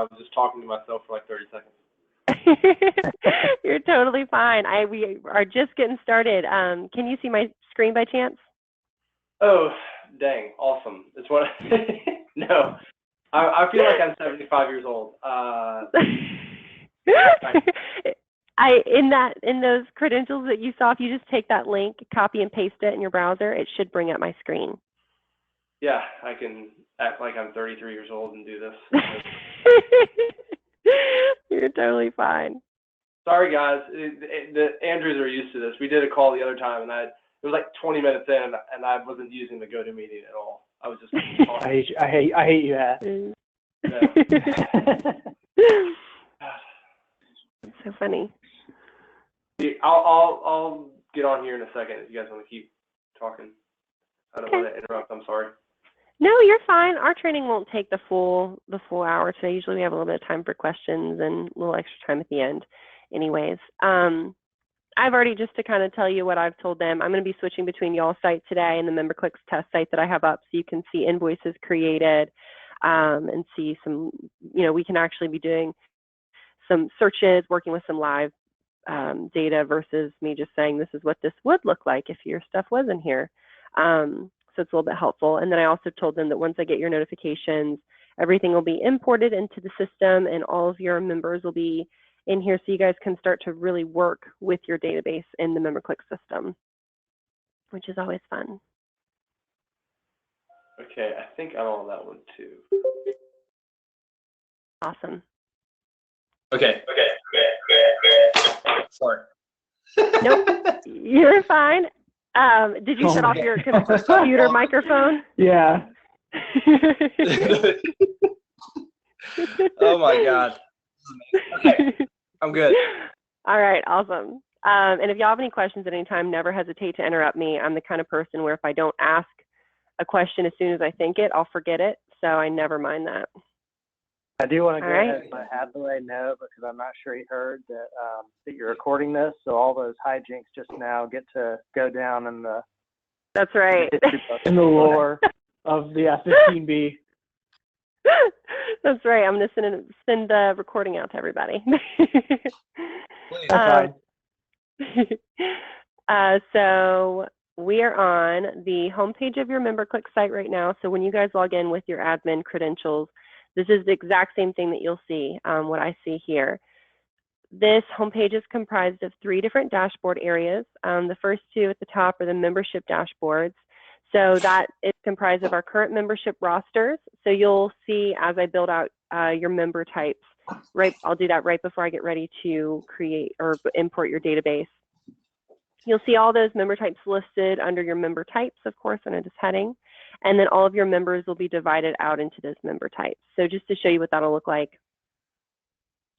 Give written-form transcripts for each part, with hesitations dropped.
I was just talking to myself for like 30 seconds. You're totally fine. We are just getting started. Can you see my screen by chance? Oh, dang, awesome. It's what no. I feel like I'm 75 years old. In those credentials that you saw, if you just take that link, copy and paste it in your browser, it should bring up my screen. Yeah, I can act like I'm 33 years old and do this. You're totally fine. Sorry, guys. The Andrews are used to this. We did a call the other time, and it was like 20 minutes in, and I wasn't using the GoToMeeting at all. I was just talking. I hate you, Hat. It's so funny. I'll get on here in a second if you guys want to keep talking. I don't want to interrupt. I'm sorry. No, you're fine. Our training won't take the full hour today. Usually we have a little bit of time for questions and a little extra time at the end. Anyways, I've already, just to kind of tell you what I've told them, I'm going to be switching between y'all's site today and the MemberClicks test site that I have up, so you can see invoices created and see some, we can actually be doing some searches, working with some live data versus me just saying this is what this would look like if your stuff wasn't here. So it's a little bit helpful. And then I also told them that once I get your notifications, everything will be imported into the system and all of your members will be in here, so you guys can start to really work with your database in the MemberClicks system, which is always fun. Okay, I think I'm on that one too. Awesome. Okay. Sorry. Nope, you're fine. Did you shut off your computer microphone? Yeah. Oh my God. Okay, I'm good. All right, awesome. And if y'all have any questions at any time, never hesitate to interrupt me. I'm the kind of person where if I don't ask a question as soon as I think it, I'll forget it. So I never mind that. I do want to go ahead and let Hathaway know, because I'm not sure he heard that that you're recording this. So all those hijinks just now get to go down in the That's right. in the lore of the F-15B. That's right. I'm going to send the recording out to everybody. That's fine. So we are on the homepage of your MemberClicks site right now. So when you guys log in with your admin credentials, this is the exact same thing that you'll see, what I see here. This homepage is comprised of 3 different dashboard areas. The first 2 at the top are the membership dashboards. So that is comprised of our current membership rosters. So you'll see as I build out your member types, right? I'll do that right before I get ready to create or import your database. You'll see all those member types listed under your member types, of course, under this heading. And then all of your members will be divided out into those member types. So just to show you what that'll look like,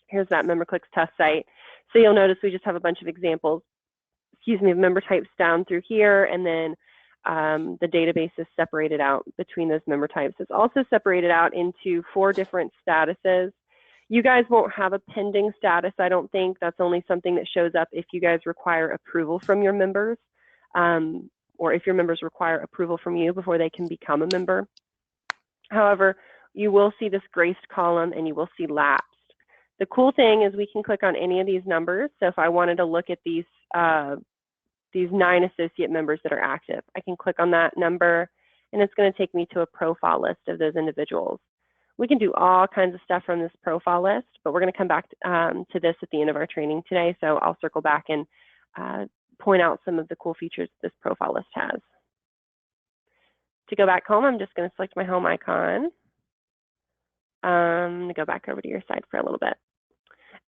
here's that MemberClicks test site. So you'll notice we just have a bunch of examples, of member types down through here, and then the database is separated out between those member types. It's also separated out into 4 different statuses. You guys won't have a pending status, I don't think. That's only something that shows up if you guys require approval from your members, or if your members require approval from you before they can become a member. However, you will see this graced column and you will see lapsed. The cool thing is we can click on any of these numbers. So if I wanted to look at these 9 associate members that are active, I can click on that number and it's going to take me to a profile list of those individuals. We can do all kinds of stuff from this profile list, but we're going to come back to this at the end of our training today. So I'll circle back and point out some of the cool features this profile list has. To go back home, I'm just going to select my home icon. I'm going to go back over to your side for a little bit.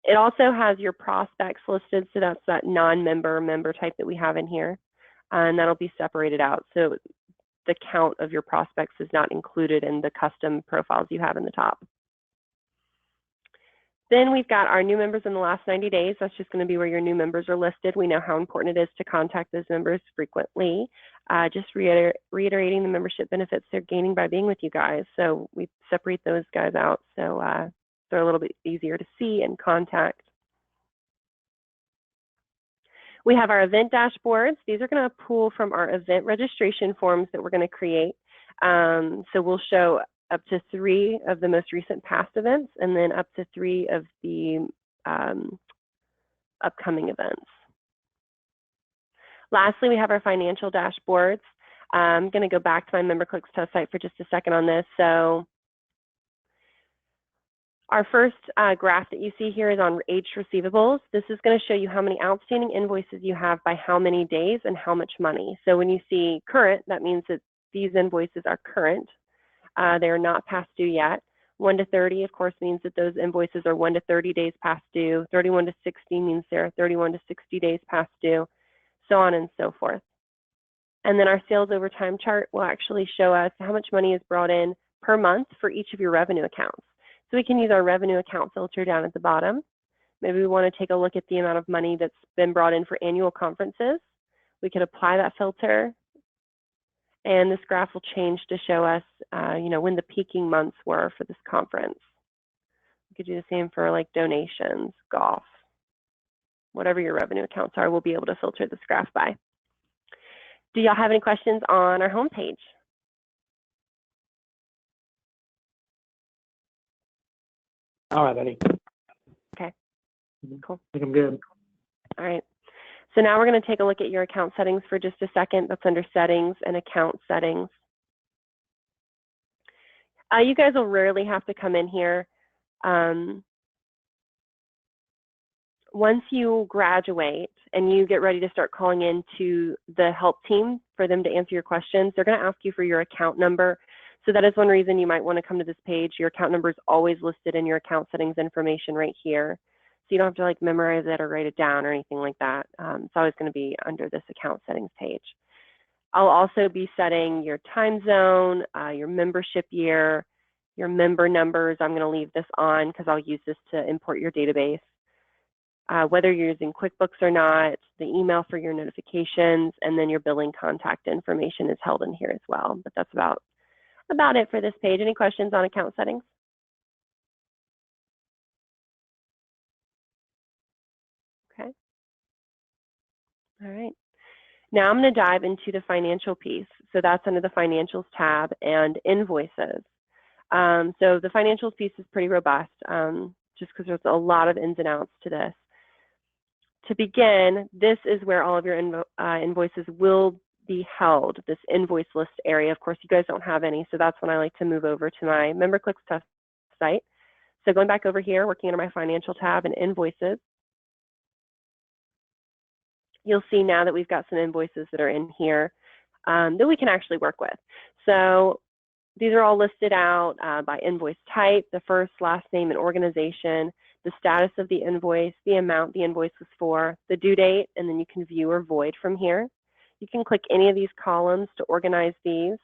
It also has your prospects listed, so that's that non-member member type that we have in here, and that'll be separated out. So the count of your prospects is not included in the custom profiles you have in the top. Then we've got our new members in the last 90 days. That's just going to be where your new members are listed. We know how important it is to contact those members frequently. Just reiterating the membership benefits they're gaining by being with you guys. So we separate those guys out so they're a little bit easier to see and contact. We have our event dashboards. These are going to pull from our event registration forms that we're going to create. So we'll show up to 3 of the most recent past events, and then up to 3 of the upcoming events. Lastly, we have our financial dashboards. I'm going to go back to my MemberClicks test site for just a second on this. So our first graph that you see here is on aged receivables. This is going to show you how many outstanding invoices you have by how many days and how much money. So when you see current, that means that these invoices are current. They are not past due yet. 1 to 30, of course, means that those invoices are 1 to 30 days past due. 31 to 60 means they're 31 to 60 days past due, so on and so forth. And then our sales over time chart will actually show us how much money is brought in per month for each of your revenue accounts. So we can use our revenue account filter down at the bottom. Maybe we want to take a look at the amount of money that's been brought in for annual conferences. We could apply that filter, and this graph will change to show us, when the peaking months were for this conference. We could do the same for like donations, golf, whatever your revenue accounts are, we'll be able to filter this graph by. Do y'all have any questions on our homepage? All right, Eddie. Okay, cool. I think I'm good. All right. So now we're going to take a look at your account settings for just a second. That's under settings and account settings. You guys will rarely have to come in here. Once you graduate and you get ready to start calling in to the help team for them to answer your questions, they're going to ask you for your account number. So that is one reason you might want to come to this page. Your account number is always listed in your account settings information right here. So you don't have to like memorize it or write it down or anything like that. It's always going to be under this account settings page. I'll also be setting your time zone, your membership year, your member numbers. I'm going to leave this on because I'll use this to import your database. Whether you're using QuickBooks or not, the email for your notifications, and then your billing contact information is held in here as well. But that's about it for this page. Any questions on account settings? Okay. All right. Now I'm going to dive into the financial piece. So that's under the financials tab and invoices. So the financials piece is pretty robust, just because there's a lot of ins and outs to this. To begin, this is where all of your invoices will be held, this invoice list area. Of course, you guys don't have any, so that's when I like to move over to my MemberClicks test site. So going back over here, working under my financial tab and invoices, you'll see now that we've got some invoices that are in here that we can actually work with. So these are all listed out by invoice type, the first, last name, and organization, the status of the invoice, the amount the invoice was for, the due date, and then you can view or void from here. You can click any of these columns to organize these.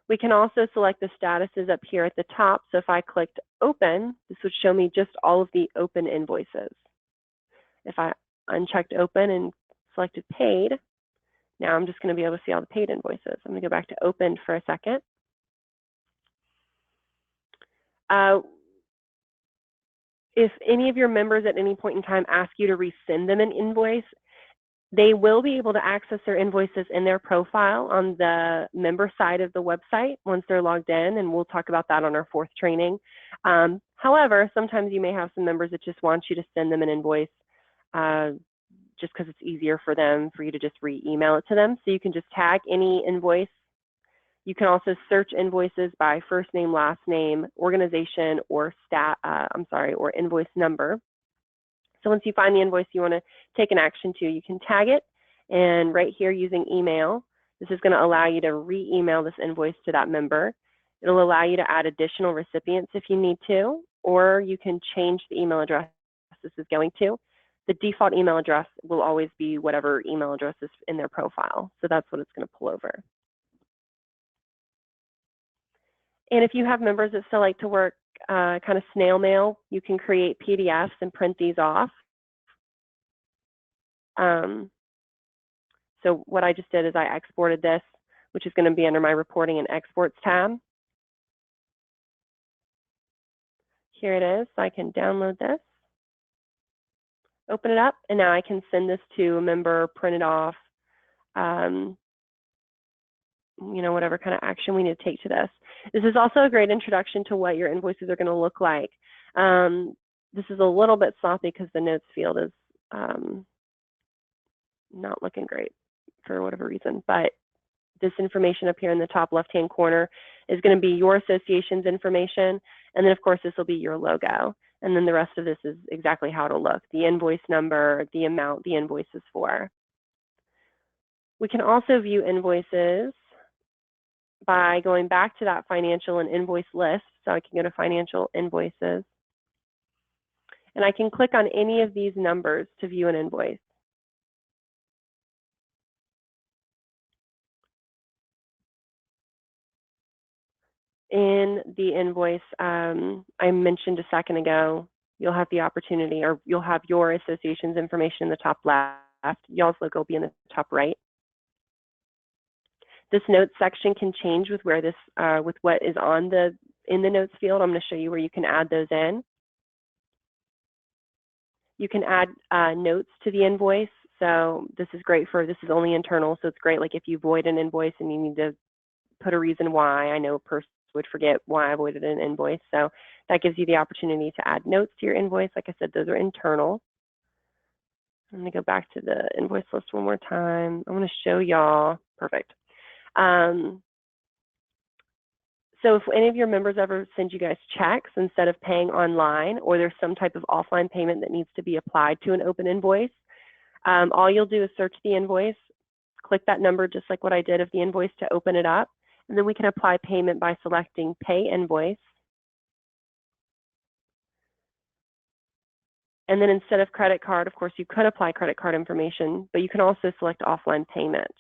We can also select the statuses up here at the top. So if I clicked open, this would show me just all of the open invoices. If I unchecked open and selected paid, now I'm just going to be able to see all the paid invoices. I'm going to go back to open for a second. If any of your members at any point in time ask you to resend them an invoice, they will be able to access their invoices in their profile on the member side of the website once they're logged in, and we'll talk about that on our 4th training. However, sometimes you may have some members that just want you to send them an invoice just because it's easier for them for you to just re-email it to them. So you can just tag any invoice. You can also search invoices by first name, last name, organization, or or invoice number. So once you find the invoice you want to take an action to, you can tag it, and right here using email, this is going to allow you to re-email this invoice to that member. It'll allow you to add additional recipients if you need to, or you can change the email address this is going to. The default email address will always be whatever email address is in their profile. So that's what it's going to pull over. And if you have members that still like to work kind of snail mail, you can create PDFs and print these off. So what I just did is I exported this, which is going to be under my reporting and exports tab. Here it is. So I can download this, open it up, and now I can send this to a member, print it off, whatever kind of action we need to take to this. This is also a great introduction to what your invoices are going to look like. This is a little bit sloppy because the notes field is not looking great for whatever reason, but this information up here in the top left-hand corner is going to be your association's information, and then of course this will be your logo, and then the rest of this is exactly how it'll look, the invoice number, the amount the invoice is for. We can also view invoices by going back to that financial and invoice list. So I can go to financial invoices, and I can click on any of these numbers to view an invoice. In the invoice I mentioned a second ago, you'll have the opportunity, or you'll have your association's information in the top left. Y'all's logo will be in the top right. This notes section can change with where this, with what is on in the notes field. I'm going to show you where you can add those in. You can add notes to the invoice. So this is great for, this is only internal, so it's great like if you void an invoice and you need to put a reason why. I know a person would forget why I voided an invoice. So that gives you the opportunity to add notes to your invoice. Like I said, those are internal. I'm going to go back to the invoice list one more time. I want to show y'all. Perfect. So if any of your members ever send you guys checks instead of paying online, or there's some type of offline payment that needs to be applied to an open invoice, all you'll do is search the invoice, click that number just like what I did of the invoice to open it up, and then we can apply payment by selecting Pay Invoice. And then instead of credit card, of course, you could apply credit card information, but you can also select offline payment.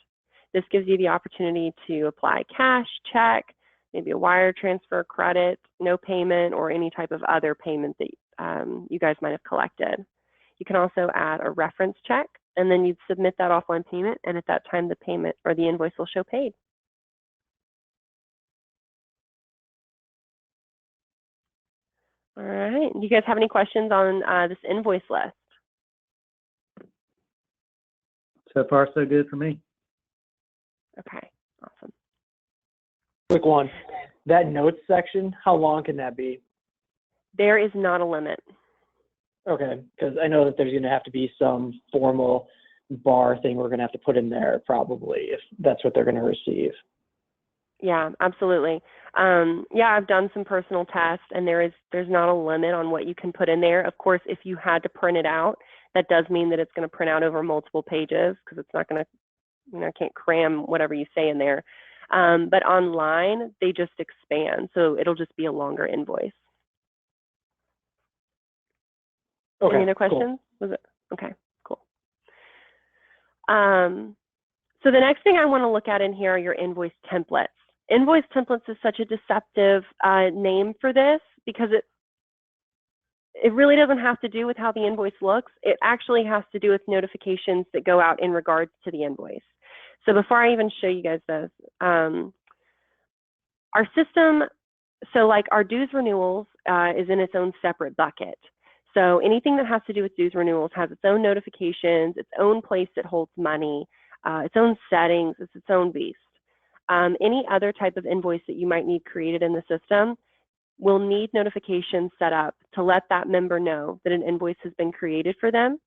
This gives you the opportunity to apply cash, check, maybe a wire transfer, credit, no payment, or any type of other payment that you guys might have collected. You can also add a reference check, and then you'd submit that offline payment, and at that time the payment or the invoice will show paid. All right, do you guys have any questions on this invoice list? So far, so good for me. Okay, awesome. Quick one. That notes section, how long can that be? There is not a limit. Okay, because I know that there's going to have to be some formal bar thing we're going to have to put in there probably if that's what they're going to receive. Yeah, absolutely. Yeah, I've done some personal tests, and there's not a limit on what you can put in there. Of course, if you had to print it out, that does mean that it's going to print out over multiple pages because it's not going to, can't cram whatever you say in there. But online, they just expand, so it'll just be a longer invoice. Okay, any other questions? Cool. Was it? Okay, cool. So the next thing I want to look at in here are your invoice templates. Invoice templates is such a deceptive name for this because it really doesn't have to do with how the invoice looks. It actually has to do with notifications that go out in regards to the invoice. So before I even show you guys this, our system, so like our dues renewals is in its own separate bucket. So anything that has to do with dues renewals has its own notifications, its own place that holds money, its own settings, it's its own beast. Any other type of invoice that you might need created in the system will need notifications set up to let that member know that an invoice has been created for them,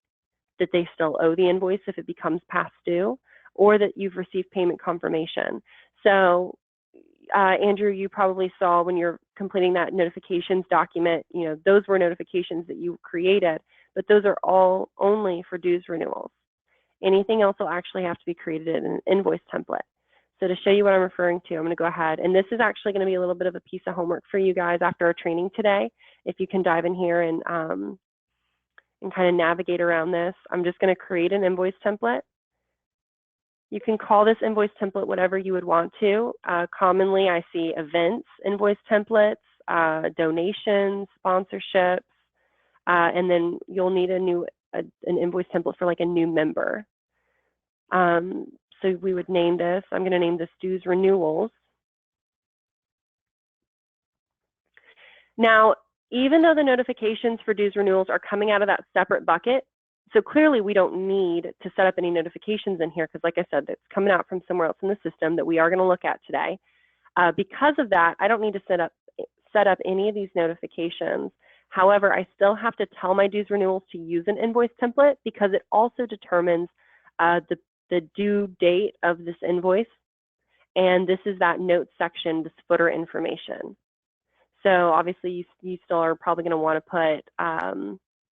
that they still owe the invoice if it becomes past due, or that you've received payment confirmation. So Andrew, you probably saw when you're completing that notifications document, those were notifications that you created, but those are all only for dues renewals. Anything else will actually have to be created in an invoice template. So to show you what I'm referring to, I'm going to go ahead, and this is actually going to be a little bit of a piece of homework for you guys after our training today. If you can dive in here and kind of navigate around this, I'm just going to create an invoice template. You can call this invoice template whatever you would want to. Commonly, I see events, invoice templates, donations, sponsorships, and then you'll need an invoice template for like a new member. So we would name this, I'm going to name this dues renewals. Now, even though the notifications for dues renewals are coming out of that separate bucket, So clearly we don't need to set up any notifications in here because, like I said, it's coming out from somewhere else in the system that we are going to look at today. Because of that, I don't need to set up any of these notifications. However, I still have to tell my dues renewals to use an invoice template because it also determines the due date of this invoice. And this is that note section, this footer information. So obviously you still are probably going to want to put,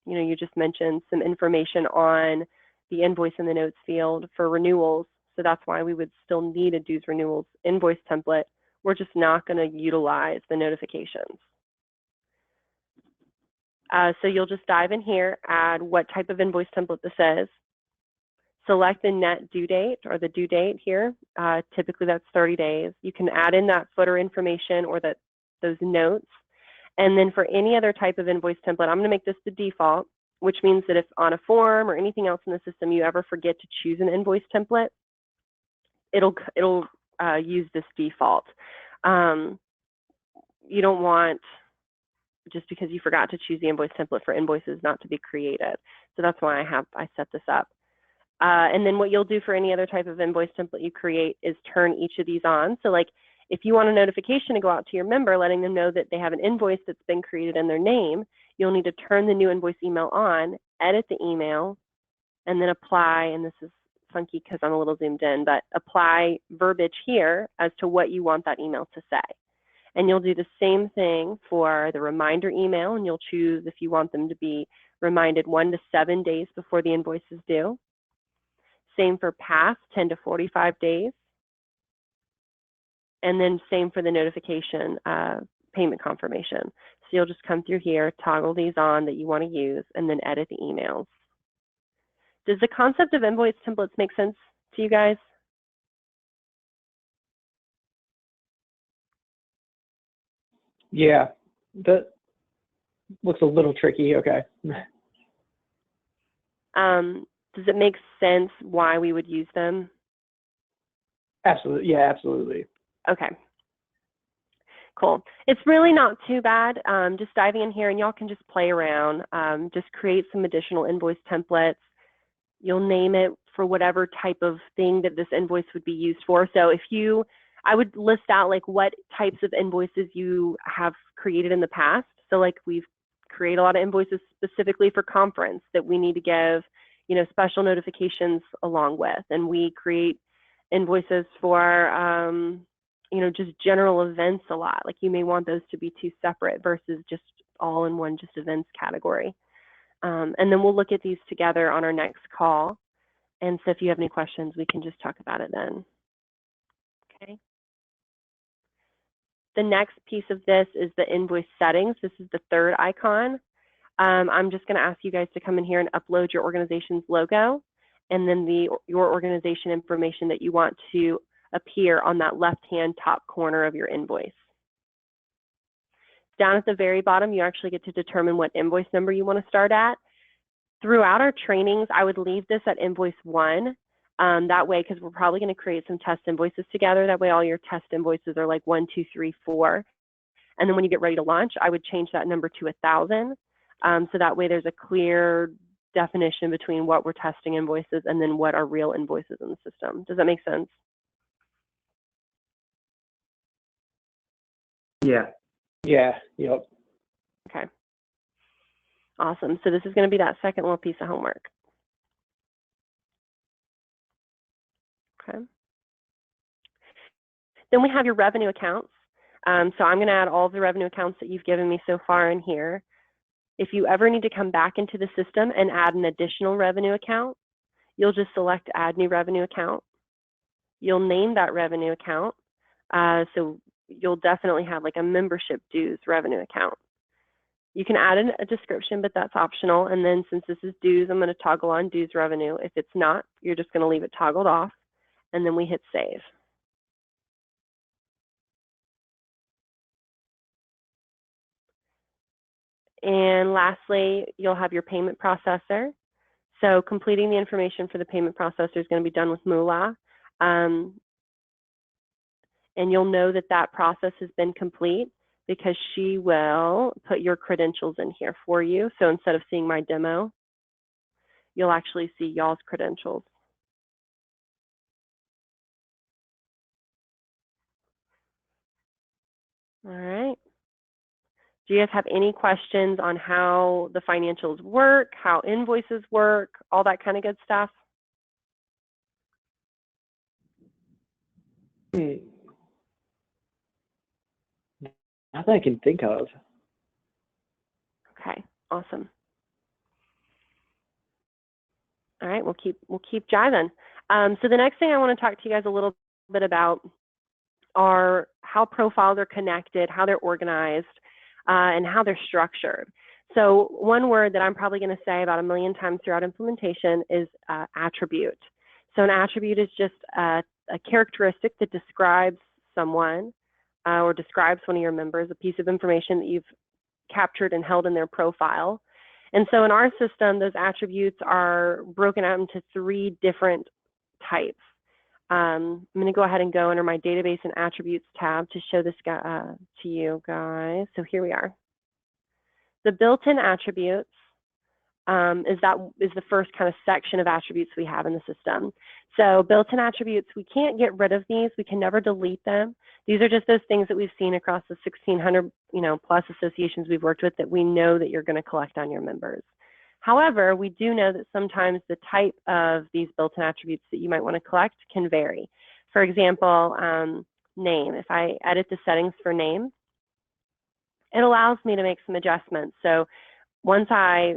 you just mentioned some information on the invoice in the notes field for renewals. So that's why we would still need a dues renewals invoice template. We're just not going to utilize the notifications. So you'll just dive in here, add what type of invoice template this is. Select the net due date or the due date here. Typically that's 30 days. You can add in that footer information or those notes. And then for any other type of invoice template, I'm going to make this the default, which means that if on a form or anything else in the system you ever forget to choose an invoice template, it'll use this default. You don't want, just because you forgot to choose the invoice template for invoices, not to be created. So that's why I set this up. And then what you'll do for any other type of invoice template you create is turn each of these on. So like if you want a notification to go out to your member letting them know that they have an invoice that's been created in their name, you'll need to turn the new invoice email on, edit the email, and then apply, and this is funky because I'm a little zoomed in, but apply verbiage here as to what you want that email to say. And you'll do the same thing for the reminder email, and you'll choose if you want them to be reminded 1 to 7 days before the invoice is due. Same for past, 10 to 45 days. And then same for the notification payment confirmation. So you'll just come through here, toggle these on that you want to use, and then edit the emails. Does the concept of invoice templates make sense to you guys? Yeah, that looks a little tricky. Okay. Does it make sense why we would use them? Absolutely. Yeah, absolutely. Okay. Cool. It's really not too bad. Just diving in here, and y'all can just play around. Just create some additional invoice templates. You'll name it for whatever type of thing that this invoice would be used for. So I would list out like what types of invoices you have created in the past. So like we've created a lot of invoices specifically for conference that we need to give, special notifications along with. And we create invoices for, just general events a lot. Like you may want those to be two separate versus just all in one just events category. And then we'll look at these together on our next call. And so if you have any questions, we can just talk about it then. Okay. The next piece of this is the invoice settings. This is the third icon. I'm just going to ask you guys to come in here and upload your organization's logo and then your organization information that you want to appear on that left-hand top corner of your invoice. Down at the very bottom, you actually get to determine what invoice number you want to start at. Throughout our trainings, I would leave this at invoice 1. That way, because we're probably going to create some test invoices together. That way, all your test invoices are like 1, 2, 3, 4. And then when you get ready to launch, I would change that number to 1,000. So that way, there's a clear definition between what we're testing invoices and then what are real invoices in the system. Does that make sense? Yeah. Yeah. Yep. Okay. Awesome. So this is going to be that second little piece of homework. Okay. Then we have your revenue accounts. So I'm going to add all of the revenue accounts that you've given me so far in here. If you ever need to come back into the system and add an additional revenue account, you'll just select Add New Revenue Account. You'll name that revenue account. So you'll definitely have like a membership dues revenue account. You can add in a description, but that's optional. And then since this is dues, I'm going to toggle on dues revenue. If it's not, you're just going to leave it toggled off, and then we hit save. And lastly, you'll have your payment processor. So completing the information for the payment processor is going to be done with Moolah. And you'll know that that process has been complete because she will put your credentials in here for you. So instead of seeing my demo, you'll actually see y'all's credentials. All right. Do you guys have any questions on how the financials work, how invoices work, all that kind of good stuff? Not that I can think of. Okay, awesome. All right, we'll keep jiving. So the next thing I want to talk to you guys a little bit about are how profiles are connected, how they're organized, and how they're structured. So one word that I'm probably going to say about 1 million times throughout implementation is attribute. So an attribute is just a characteristic that describes someone or describes one of your members, a piece of information that you've captured and held in their profile. And so in our system, those attributes are broken out into 3 different types. I'm going to go ahead and go under my database and attributes tab to show this to you guys. So here we are. The built-in attributes is the first kind of section of attributes we have in the system. So built-in attributes, we can't get rid of these. We can never delete them. These are just those things that we've seen across the 1,600 plus associations we've worked with that we know that you're going to collect on your members. However, we do know that sometimes the type of these built-in attributes that you might want to collect can vary. For example, name. If I edit the settings for name, it allows me to make some adjustments. So once I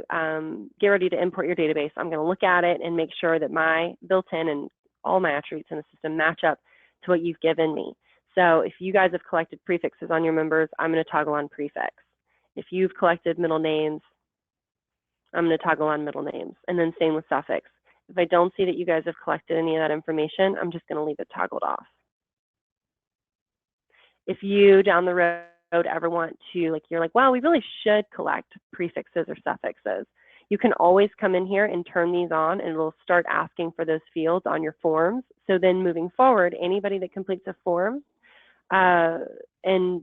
get ready to import your database, I'm going to look at it and make sure that my built-in and all my attributes in the system match up to what you've given me. So if you guys have collected prefixes on your members, I'm going to toggle on prefix. If you've collected middle names, I'm going to toggle on middle names, and then same with suffix. If I don't see that you guys have collected any of that information, I'm just going to leave it toggled off. If you down the road ever want to, you're like, well, we really should collect prefixes or suffixes, you can always come in here and turn these on, and it'll start asking for those fields on your forms. So then moving forward, anybody that completes a form, and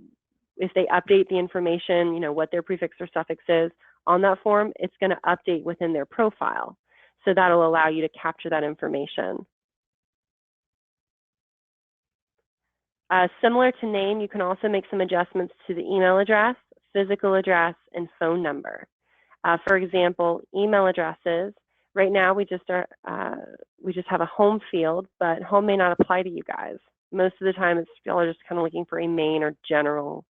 if they update the information, what their prefix or suffix is on that form, it's going to update within their profile. So that'll allow you to capture that information. Similar to name, you can also make some adjustments to the email address, physical address, and phone number. For example, email addresses. Right now, we just have a home field, but home may not apply to you guys. Most of the time, y'all are just kind of looking for a main or general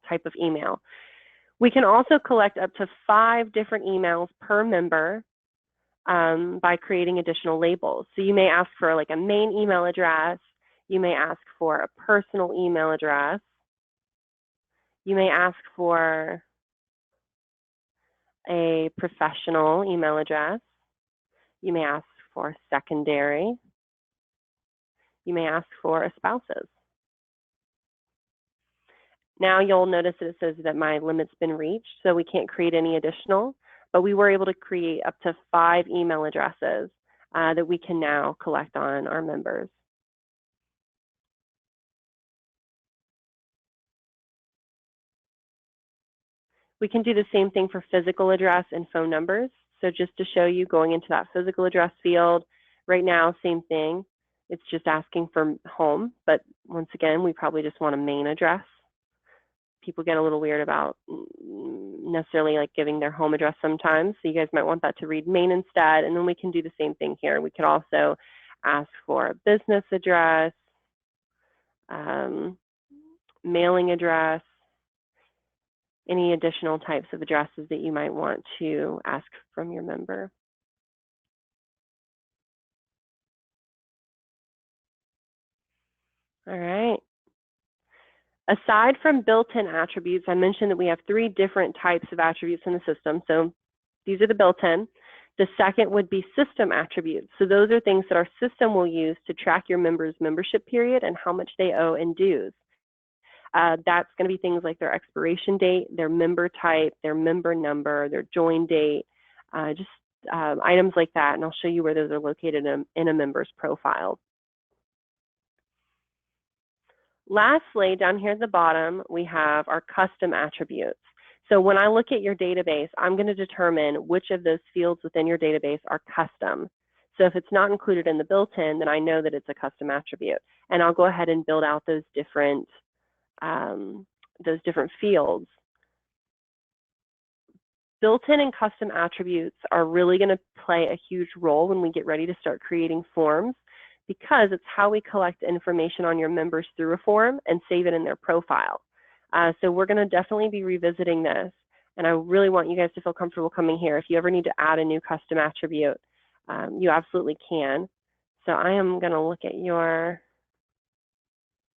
type of email. We can also collect up to 5 different emails per member by creating additional labels. So you may ask for a main email address. You may ask for a personal email address. You may ask for a professional email address. You may ask for secondary. You may ask for a spouse's. Now you'll notice that it says that my limit's been reached, so we can't create any additional, but we were able to create up to 5 email addresses that we can now collect on our members. We can do the same thing for physical address and phone numbers. So just to show you, going into that physical address field, right now, same thing. It's just asking for home, but once again, we probably just want a main address. People get a little weird about necessarily giving their home address sometimes. So you guys might want that to read main instead. And then we can do the same thing here. We could also ask for a business address, mailing address, any additional types of addresses that you might want to ask from your member. All right. Aside from built-in attributes, I mentioned that we have 3 different types of attributes in the system. So these are the built-in. The second would be system attributes. So those are things that our system will use to track your members' membership period and how much they owe in dues. That's going to be things like their expiration date, their member type, their member number, their join date, just items like that. And I'll show you where those are located in a member's profile. Lastly, down here at the bottom, we have our custom attributes. So when I look at your database, I'm going to determine which of those fields within your database are custom. So if it's not included in the built-in, then I know that it's a custom attribute. And I'll go ahead and build out those different fields. Built-in and custom attributes are really going to play a huge role when we get ready to start creating forms, because it's how we collect information on your members through a form and save it in their profile. So we're going to definitely be revisiting this, and I really want you guys to feel comfortable coming here. If you ever need to add a new custom attribute, you absolutely can. So I am going to look at your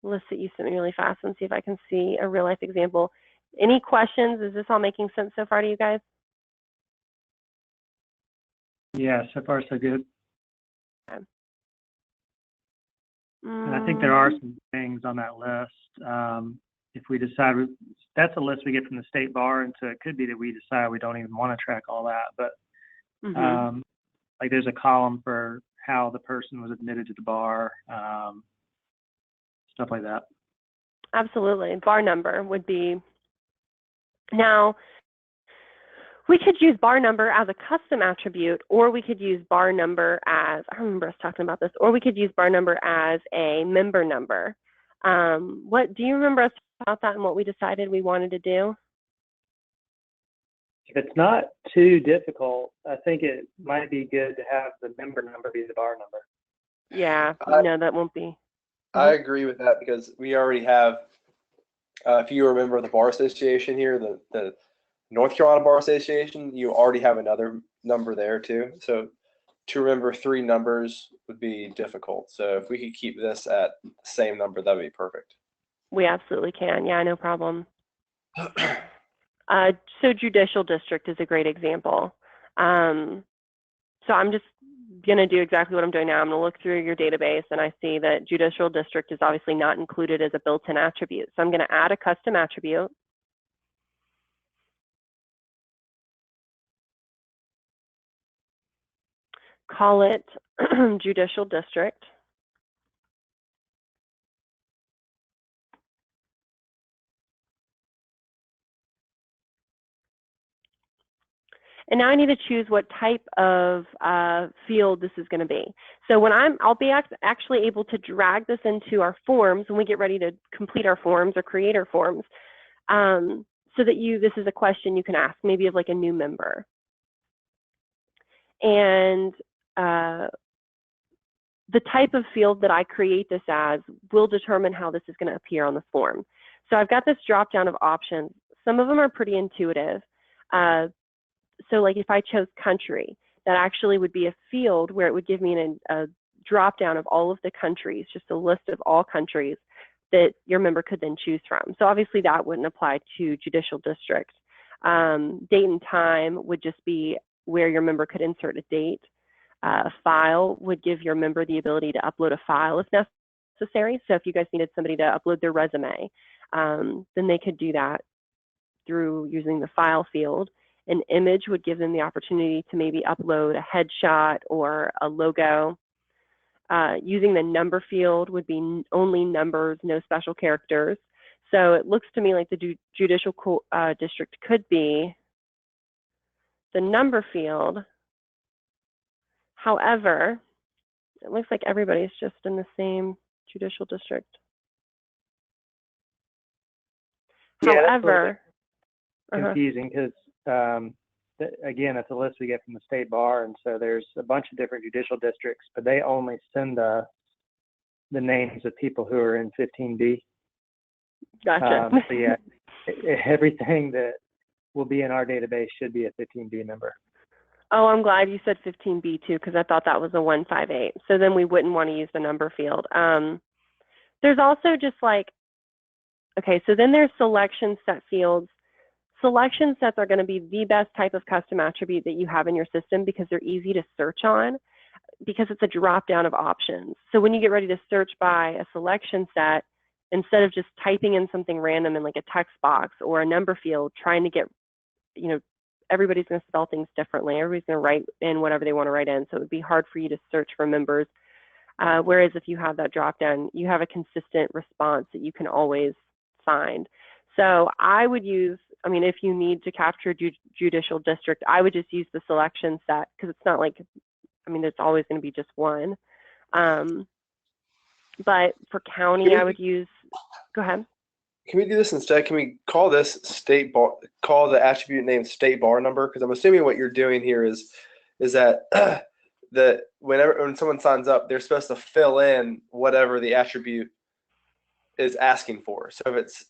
list that you sent me really fast and see if I can see a real life example. Any questions? Is this all making sense so far to you guys? Yeah, so far so good. Okay. And I think there are some things on that list. If we decide, that's a list we get from the state bar, and so it could be that we decide we don't even want to track all that. But like there's a column for how the person was admitted to the bar, stuff like that. Absolutely. Bar number would be, now we could use bar number as a custom attribute, or we could use bar number as, I remember us talking about this, or we could use bar number as a member number. What do you remember us about that and what we decided we wanted to do? If it's not too difficult, I think it might be good to have the member number be the bar number. Yeah, no, that won't be. I agree with that, because we already have, if you remember the bar association here, the North Carolina Bar Association, you already have another number there too. So to remember 3 numbers would be difficult. So if we could keep this at the same number, that would be perfect. We absolutely can. Yeah, no problem. So judicial district is a great example. So I'm just going to do exactly what I'm doing now. I'm going to look through your database, and I see that judicial district is obviously not included as a built-in attribute. So I'm going to add a custom attribute. Call it judicial district. And now I need to choose what type of field this is going to be. So when I'll be actually able to drag this into our forms when we get ready to complete our forms or create our forms, so that this is a question you can ask, maybe of like a new member. And the type of field that I create this as will determine how this is going to appear on the form. So I've got this drop down of options. Some of them are pretty intuitive. So like if I chose country, that actually would be a field where it would give me a drop down of all of the countries, just a list of all countries that your member could then choose from. So obviously that wouldn't apply to judicial district. Date and time would just be where your member could insert a date. A file would give your member the ability to upload a file if necessary. So if you guys needed somebody to upload their resume, then they could do that through using the file field. An image would give them the opportunity to maybe upload a headshot or a logo. Using the number field would be only numbers, no special characters. So it looks to me like the judicial district could be the number field. However, it looks like everybody's just in the same judicial district. Yeah, however, confusing because again, it's a list we get from the state bar, and so there's a bunch of different judicial districts, but they only send the names of people who are in 15B. Gotcha. So yeah, everything that will be in our database should be a 15B member. Oh, I'm glad you said 15B too, because I thought that was a 158. So then we wouldn't want to use the number field. There's also just like, okay, so then there's selection set fields. Selection sets are going to be the best type of custom attribute that you have in your system because they're easy to search on, because it's a drop down of options. So when you get ready to search by a selection set, instead of just typing in something random in like a text box or a number field, trying to get, everybody's going to spell things differently. Everybody's going to write in whatever they want to write in. So it would be hard for you to search for members. Whereas if you have that drop down, you have a consistent response that you can always find. So I would use, I mean, if you need to capture judicial district, I would just use the selection set, because it's not like, I mean, there's always going to be just one. But for county, I would use, go ahead. Can we do this instead? Can we call this state bar, call the attribute name state bar number? Because I'm assuming what you're doing here is that when someone signs up, they're supposed to fill in whatever the attribute is asking for.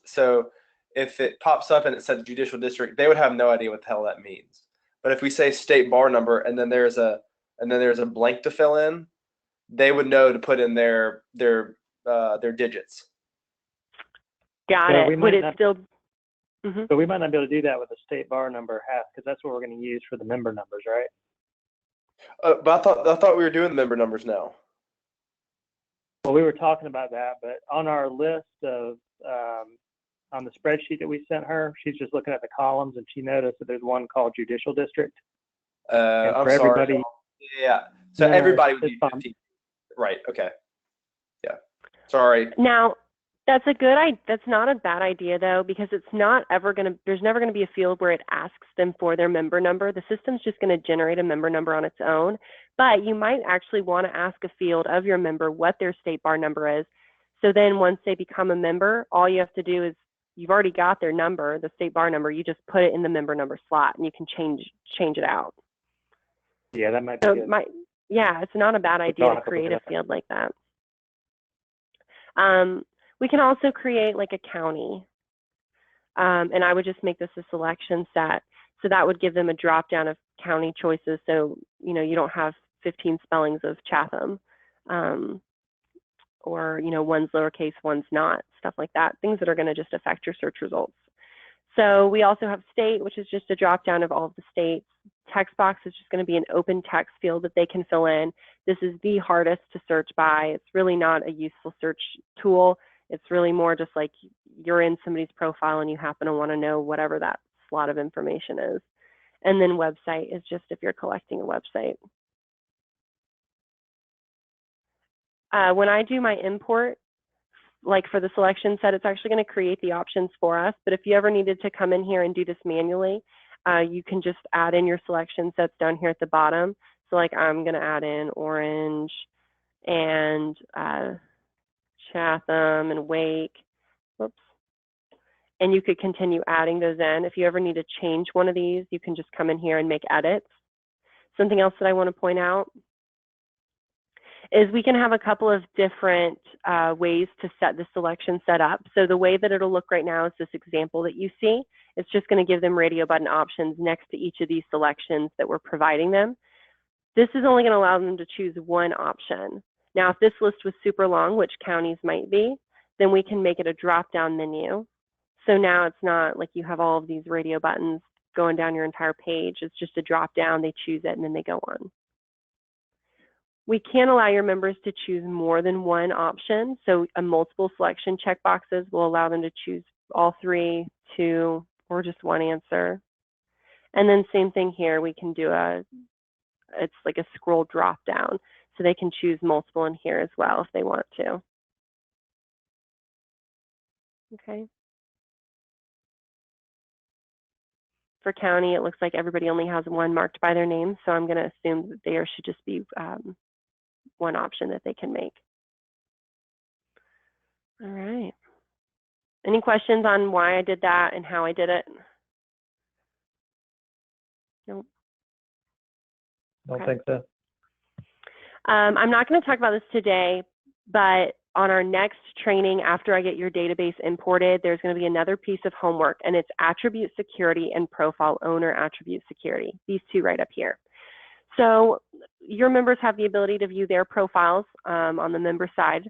So if it pops up and it says judicial district, they would have no idea what the hell that means. But if we say state bar number and then there's a blank to fill in, they would know to put in their digits. Got So it. Would it still? Mm-hmm. But we might not be able to do that with the state bar number half, because that's what we're going to use for the member numbers, right? But I thought we were doing the member numbers now. Well, we were talking about that, but on our list of on the spreadsheet that we sent her, she's just looking at the columns and she noticed that there's one called judicial district. I'm for sorry. everybody, Yeah. So no, everybody would it's be fine. 15. Right. Okay. Yeah. Sorry. Now, that's not a bad idea though, because it's not ever going to, there's never going to be a field where it asks them for their member number. The system's just going to generate a member number on its own, but you might actually want to ask a field of your member what their state bar number is. So then once they become a member, all you have to do is, you've already got their number, the state bar number, you just put it in the member number slot and you can change it out. Yeah, that might be So good. yeah, it's not a bad idea to create a field like that. We can also create like a county, and I would just make this a selection set. So that would give them a drop down of county choices. So, you know, you don't have 15 spellings of Chatham, or, you know, one's lowercase, one's not, stuff like that, things that are going to just affect your search results. So we also have state, which is just a drop down of all of the states. Text box is just going to be an open text field that they can fill in. This is the hardest to search by. It's really not a useful search tool. It's really more just like you're in somebody's profile and you happen to want to know whatever that slot of information is. And then website is just if you're collecting a website. When I do my import, like for the selection set, it's actually going to create the options for us. But if you ever needed to come in here and do this manually, you can just add in your selection sets down here at the bottom. So like I'm going to add in Orange and Chatham and Wake. Whoops. And you could continue adding those in. If you ever need to change one of these, you can just come in here and make edits. Something else that I want to point out is we can have a couple of different ways to set the selection set up. So the way that it'll look right now is this example that you see. It's just going to give them radio button options next to each of these selections that we're providing them. This is only going to allow them to choose one option. Now, if this list was super long, which counties might be, then we can make it a drop-down menu. So now it's not like you have all of these radio buttons going down your entire page. It's just a drop-down, they choose it, and then they go on. We can allow your members to choose more than one option. So a multiple selection checkboxes will allow them to choose all three, two, or just one answer. And then same thing here, we can do it's like a scroll drop down. So they can choose multiple in here as well if they want to. Okay. For county, it looks like everybody only has one marked by their name. So I'm going to assume that there should just be one option that they can make. All right. Any questions on why I did that and how I did it? Nope. Don't think so. I'm not going to talk about this today, but on our next training, after I get your database imported, there's going to be another piece of homework, and it's attribute security and profile owner attribute security, these two right up here. So your members have the ability to view their profiles on the member side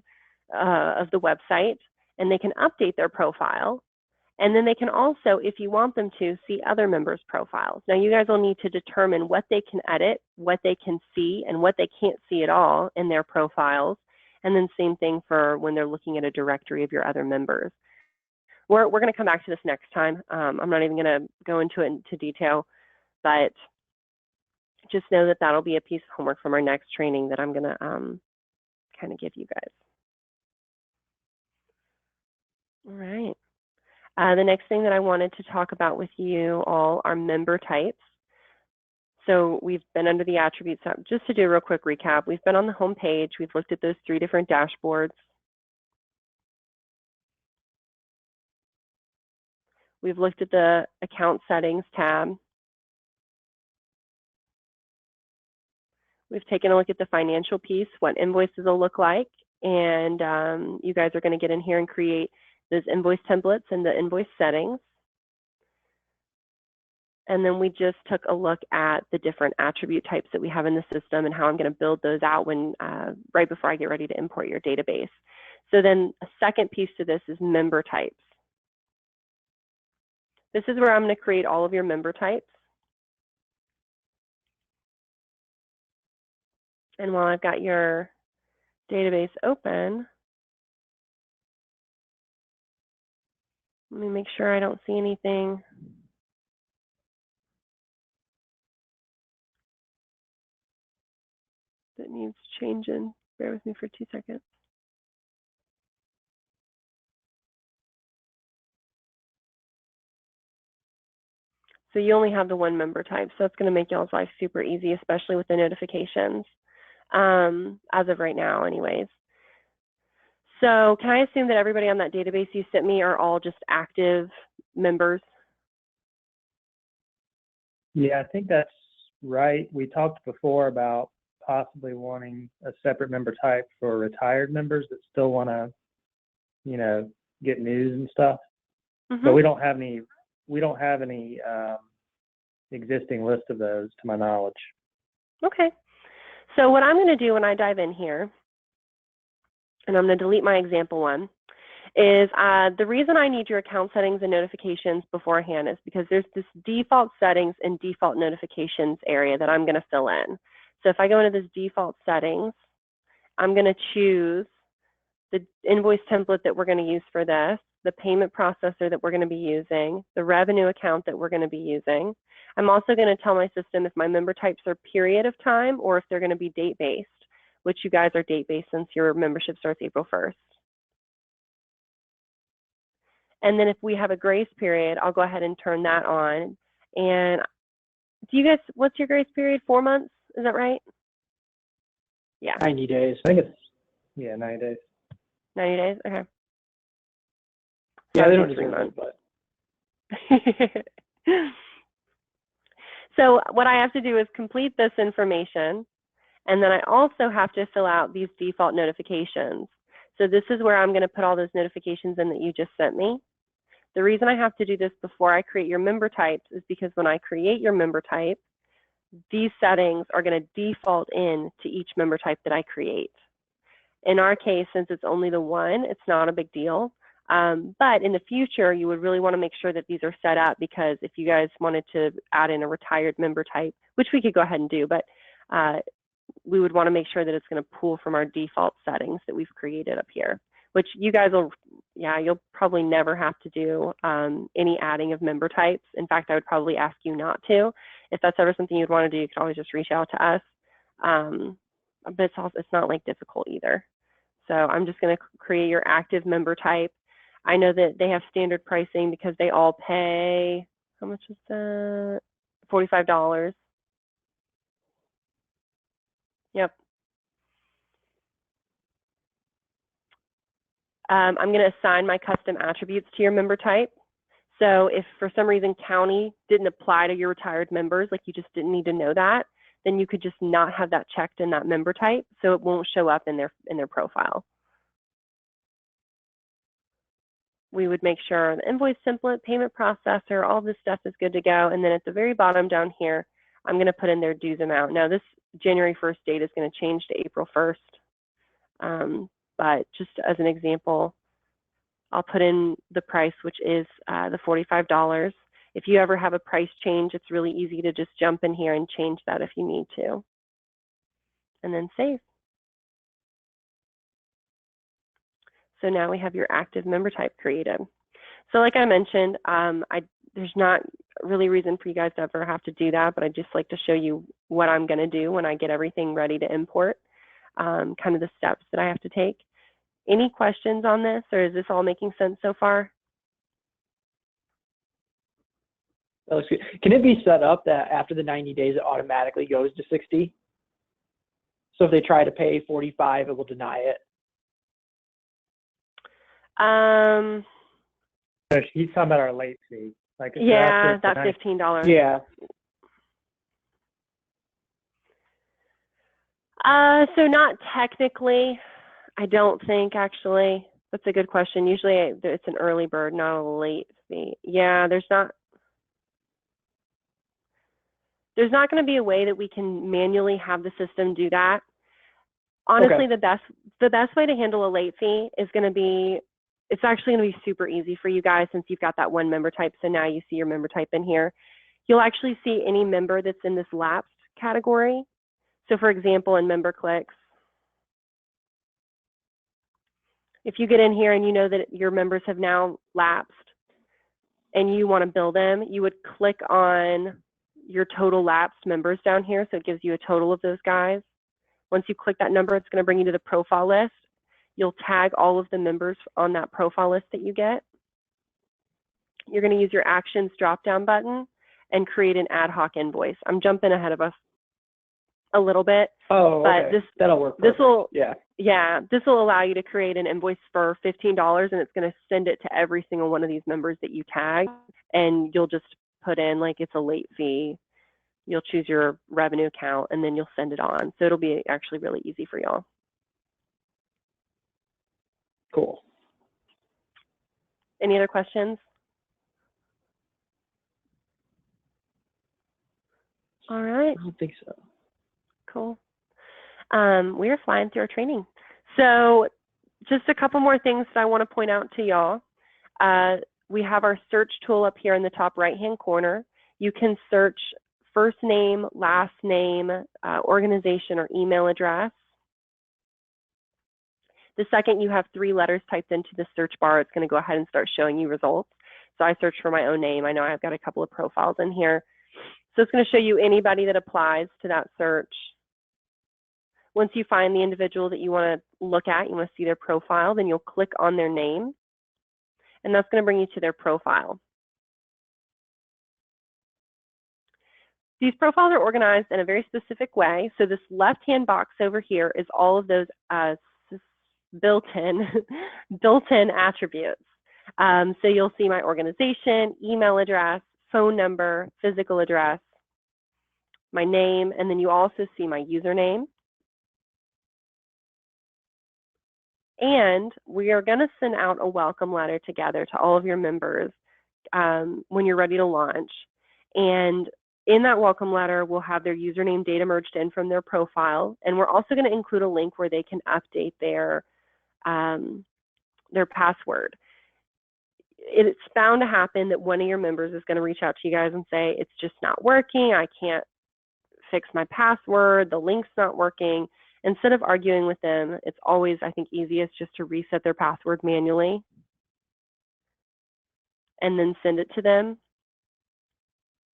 of the website, and they can update their profile. And then they can also, if you want them to, see other members' profiles. Now you guys will need to determine what they can edit, what they can see, and what they can't see at all in their profiles. And then same thing for when they're looking at a directory of your other members. We're going to come back to this next time. I'm not even going to go into it into detail, but just know that that'll be a piece of homework from our next training that I'm going to kind of give you guys. All right. The next thing that I wanted to talk about with you all are member types. So we've been under the attributes tab. Just to do a real quick recap, we've been on the home page. We've looked at those 3 different dashboards. We've looked at the account settings tab. We've taken a look at the financial piece, what invoices will look like, and you guys are going to get in here and create those invoice templates and the invoice settings. And then we just took a look at the different attribute types that we have in the system and how I'm going to build those out when right before I get ready to import your database. So then a second piece to this is member types. This is where I'm going to create all of your member types. And while I've got your database open, let me make sure I don't see anything that needs changing. Bear with me for 2 seconds. So you only have the 1 member type, so it's going to make y'all's life super easy, especially with the notifications, as of right now anyways. So can I assume that everybody on that database you sent me are all just active members? Yeah, I think that's right. We talked before about possibly wanting a separate member type for retired members that still want to, you know, get news and stuff. Mm-hmm. But we don't have any existing list of those to my knowledge. Okay. So what I'm going to do when I dive in here, and I'm going to delete my example one, is the reason I need your account settings and notifications beforehand is because there's this default settings and default notifications area that I'm going to fill in. So if I go into this default settings, I'm going to choose the invoice template that we're going to use for this, the payment processor that we're going to be using, the revenue account that we're going to be using. I'm also going to tell my system if my member types are period of time or if they're going to be date-based, which you guys are date-based since your membership starts April 1st. And then if we have a grace period, I'll go ahead and turn that on. And do you guys, what's your grace period? 4 months? Is that right? Yeah. 90 days. I think it's, yeah, 90 days. 90 days? Okay. Yeah, they don't 3 deserve months. it, but. So what I have to do is complete this information, and then I also have to fill out these default notifications. So this is where I'm going to put all those notifications in that you just sent me. The reason I have to do this before I create your member types is because when I create your member type, these settings are going to default in to each member type that I create. In our case, since it's only the 1, it's not a big deal. But in the future, you would really want to make sure that these are set up, because if you guys wanted to add in a retired member type, which we could go ahead and do, but we would want to make sure that it's going to pull from our default settings that we've created up here, which you guys will, yeah, you'll probably never have to do any adding of member types. In fact, I would probably ask you not to. If that's ever something you'd want to do, you can always just reach out to us. But it's not like difficult either. So I'm just going to create your active member type. I know that they have standard pricing because they all pay, how much is that? $45. Yep. I'm going to assign my custom attributes to your member type. So if for some reason county didn't apply to your retired members, like you just didn't need to know that, then you could just not have that checked in that member type, so it won't show up in their profile. We would make sure the invoice template, payment processor, all this stuff is good to go. And then at the very bottom down here, I'm going to put in their dues amount. Now this January 1st date is going to change to April 1st. But just as an example, I'll put in the price, which is the $45. If you ever have a price change, it's really easy to just jump in here and change that if you need to. And then save. So now we have your active member type created. So like I mentioned, there's not really reason for you guys to ever have to do that, but I'd just like to show you what I'm going to do when I get everything ready to import, kind of the steps that I have to take. Any questions on this, or is this all making sense so far? That looks good. Can it be set up that after the 90 days, it automatically goes to 60? So if they try to pay 45, it will deny it. So he's talking about our late fee. Like, if they're Yeah, out there that for $15. Yeah. So not technically, I don't think, actually. That's a good question. Usually it's an early bird, not a late fee. Yeah, there's not going to be a way that we can manually have the system do that. Honestly, Okay. the best way to handle a late fee is going to be, it's actually going to be super easy for you guys since you've got that one member type. So now you see your member type in here. You'll actually see any member that's in this lapsed category. So for example, in member clicks, if you get in here and you know that your members have now lapsed and you want to bill them, you would click on your total lapsed members down here. So it gives you a total of those guys. Once you click that number, it's going to bring you to the profile list. You'll tag all of the members on that profile list that you get. You're going to use your actions drop-down button and create an ad hoc invoice. I'm jumping ahead of us a little bit. Oh, but okay. That'll work perfect. This will allow you to create an invoice for $15, and it's going to send it to every single one of these members that you tag, and you'll just put in like it's a late fee. You'll choose your revenue account, and then you'll send it on. So it'll be actually really easy for y'all. Cool. Any other questions? All right. I don't think so. Cool. We are flying through our training. So just a couple more things that I want to point out to y'all. We have our search tool up here in the top right-hand corner. You can search first name, last name, organization, or email address. The second you have 3 letters typed into the search bar, it's going to go ahead and start showing you results. So I searched for my own name. I know I've got a couple of profiles in here. So it's going to show you anybody that applies to that search. Once you find the individual that you want to look at, you want to see their profile, then you'll click on their name, and that's going to bring you to their profile. These profiles are organized in a very specific way. So this left-hand box over here is all of those built-in attributes. So you'll see my organization, email address, phone number, physical address, my name, and then you also see my username. And we are going to send out a welcome letter together to all of your members when you're ready to launch. And in that welcome letter, we'll have their username data merged in from their profile. And we're also going to include a link where they can update their password. It's bound to happen that one of your members is going to reach out to you guys and say, it's just not working. I can't fix my password. The link's not working. Instead of arguing with them, it's always, I think, easiest just to reset their password manually and then send it to them.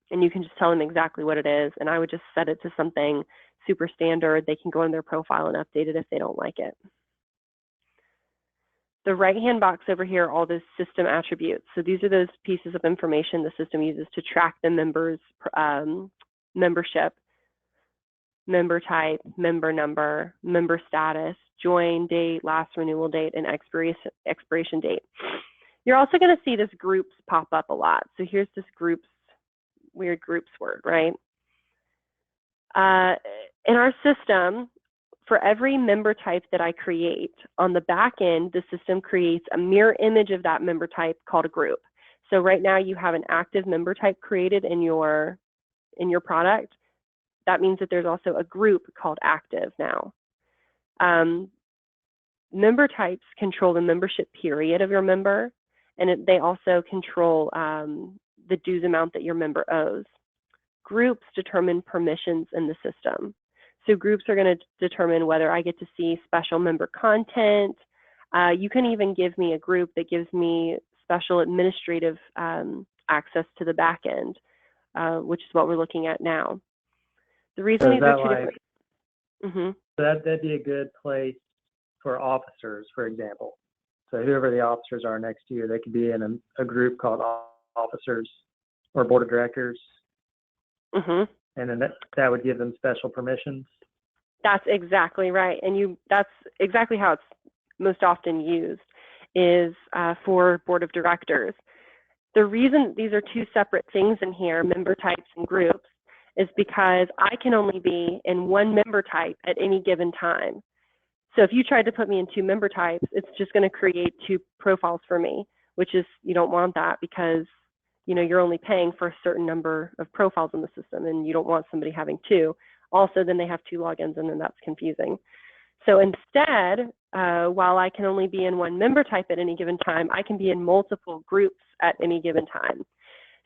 And you can just tell them exactly what it is. And I would just set it to something super standard. They can go in their profile and update it if they don't like it. The right-hand box over here, all those system attributes. So these are those pieces of information the system uses to track the members' membership. Member type, member number, member status, join date, last renewal date, and expiration date. You're also going to see this groups pop up a lot. So here's this groups, weird groups word, right? In our system, for every member type that I create, on the back end, the system creates a mirror image of that member type called a group. So right now you have an active member type created in your product. That means that there's also a group called active now. Member types control the membership period of your member, and they also control the dues amount that your member owes. Groups determine permissions in the system. So groups are going to determine whether I get to see special member content. You can even give me a group that gives me special administrative access to the back end, which is what we're looking at now. The reason these are two different. Mm-hmm. That'd be a good place for officers, for example. So whoever the officers are next to you, they could be in a group called officers, or board of directors, Mm-hmm. and then that would give them special permissions. That's exactly right. And that's exactly how it's most often used is for board of directors. The reason these are two separate things in here, member types and groups, is because I can only be in one member type at any given time. So if you tried to put me in two member types, it's just going to create two profiles for me, which is, you don't want that because, you're only paying for a certain number of profiles in the system and you don't want somebody having two. Also, then they have two logins and then that's confusing. So instead, while I can only be in one member type at any given time, I can be in multiple groups at any given time.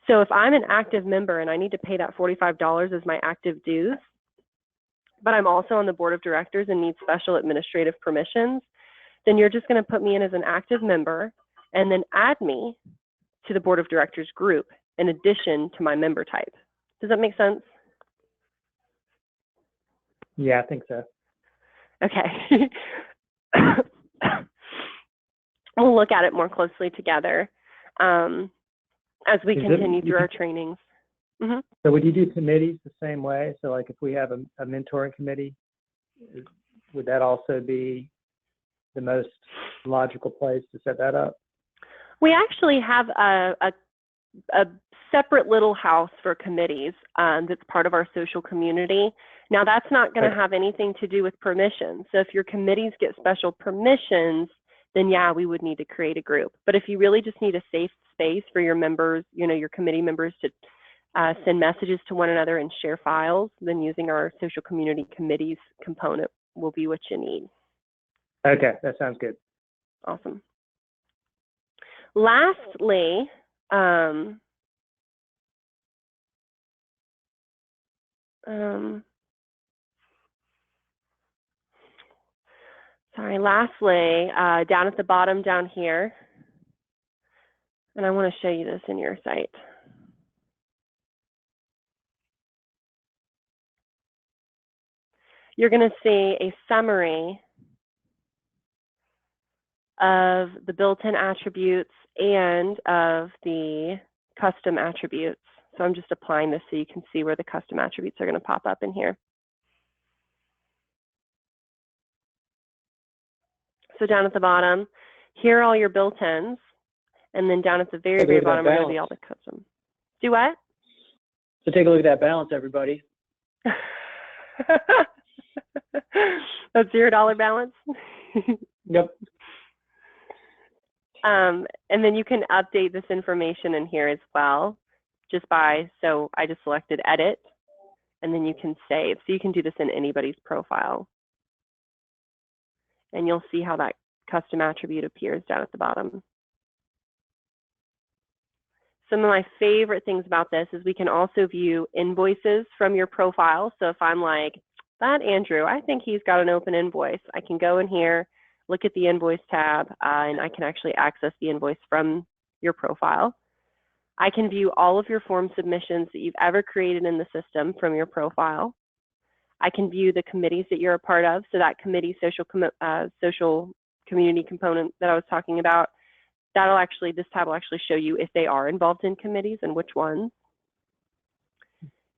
So if I'm an active member and I need to pay that $45 as my active dues, but I'm also on the board of directors and need special administrative permissions, then you're just going to put me in as an active member and then add me to the board of directors group in addition to my member type. Does that make sense? Yeah, I think so. Okay. We'll look at it more closely together as we continue through our trainings. Mm-hmm. So would you do committees the same way? So like if we have a mentoring committee, would that also be the most logical place to set that up? We actually have a separate little house for committees that's part of our social community. Now that's not going to have anything to do with permissions. So if your committees get special permissions, then yeah, we would need to create a group. But if you really just need a safe space for your members, your committee members to send messages to one another and share files, then using our social community committees component will be what you need. Okay, that sounds good. Awesome. Lastly, down at the bottom down here, and I want to show you this in your site. You're going to see a summary of the built-in attributes and of the custom attributes. So I'm just applying this so you can see where the custom attributes are going to pop up in here. So down at the bottom, here are all your built-ins, and then down at the very, very bottom are going to be all the custom. Do what? So take a look at that balance, everybody. That's $0 balance? Yep. And then you can update this information in here as well, so I just selected edit, and then you can save. So you can do this in anybody's profile. And you'll see how that custom attribute appears down at the bottom. Some of my favorite things about this is we can also view invoices from your profile. So if I'm like, that Andrew, I think he's got an open invoice, I can go in here, look at the invoice tab, and I can actually access the invoice from your profile. I can view all of your form submissions that you've ever created in the system from your profile. I can view the committees that you're a part of. So that committee social community component that I was talking about, this tab will actually show you if they are involved in committees and which ones.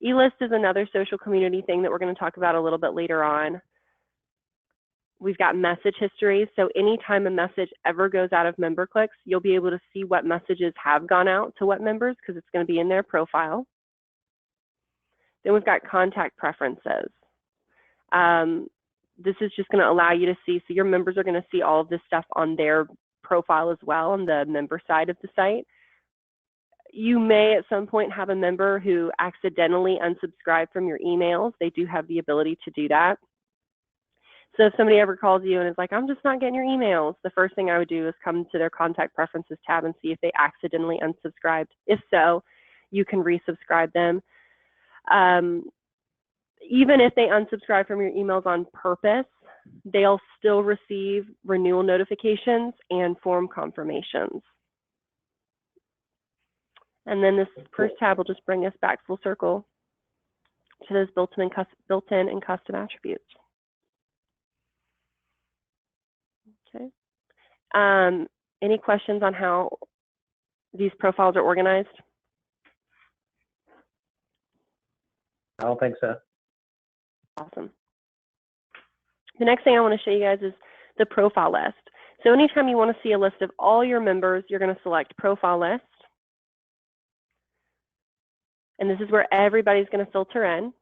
eList is another social community thing that we're going to talk about a little bit later on. We've got message history. So anytime a message ever goes out of member clicks, you'll be able to see what messages have gone out to what members because it's going to be in their profile. Then we've got contact preferences. This is just going to allow you to see, so your members are going to see all of this stuff on their profile as well on the member side of the site. You may at some point have a member who accidentally unsubscribed from your emails. They do have the ability to do that. So if somebody ever calls you and is like, I'm just not getting your emails, the first thing I would do is come to their contact preferences tab and see if they accidentally unsubscribed. If so, you can resubscribe them. Even if they unsubscribe from your emails on purpose, they'll still receive renewal notifications and form confirmations. And then this first tab will just bring us back full circle to those built-in and custom attributes. Okay. Any questions on how these profiles are organized? I don't think so. Awesome. The next thing I want to show you guys is the profile list. So anytime you want to see a list of all your members, you're going to select profile list. And this is where everybody's going to filter in.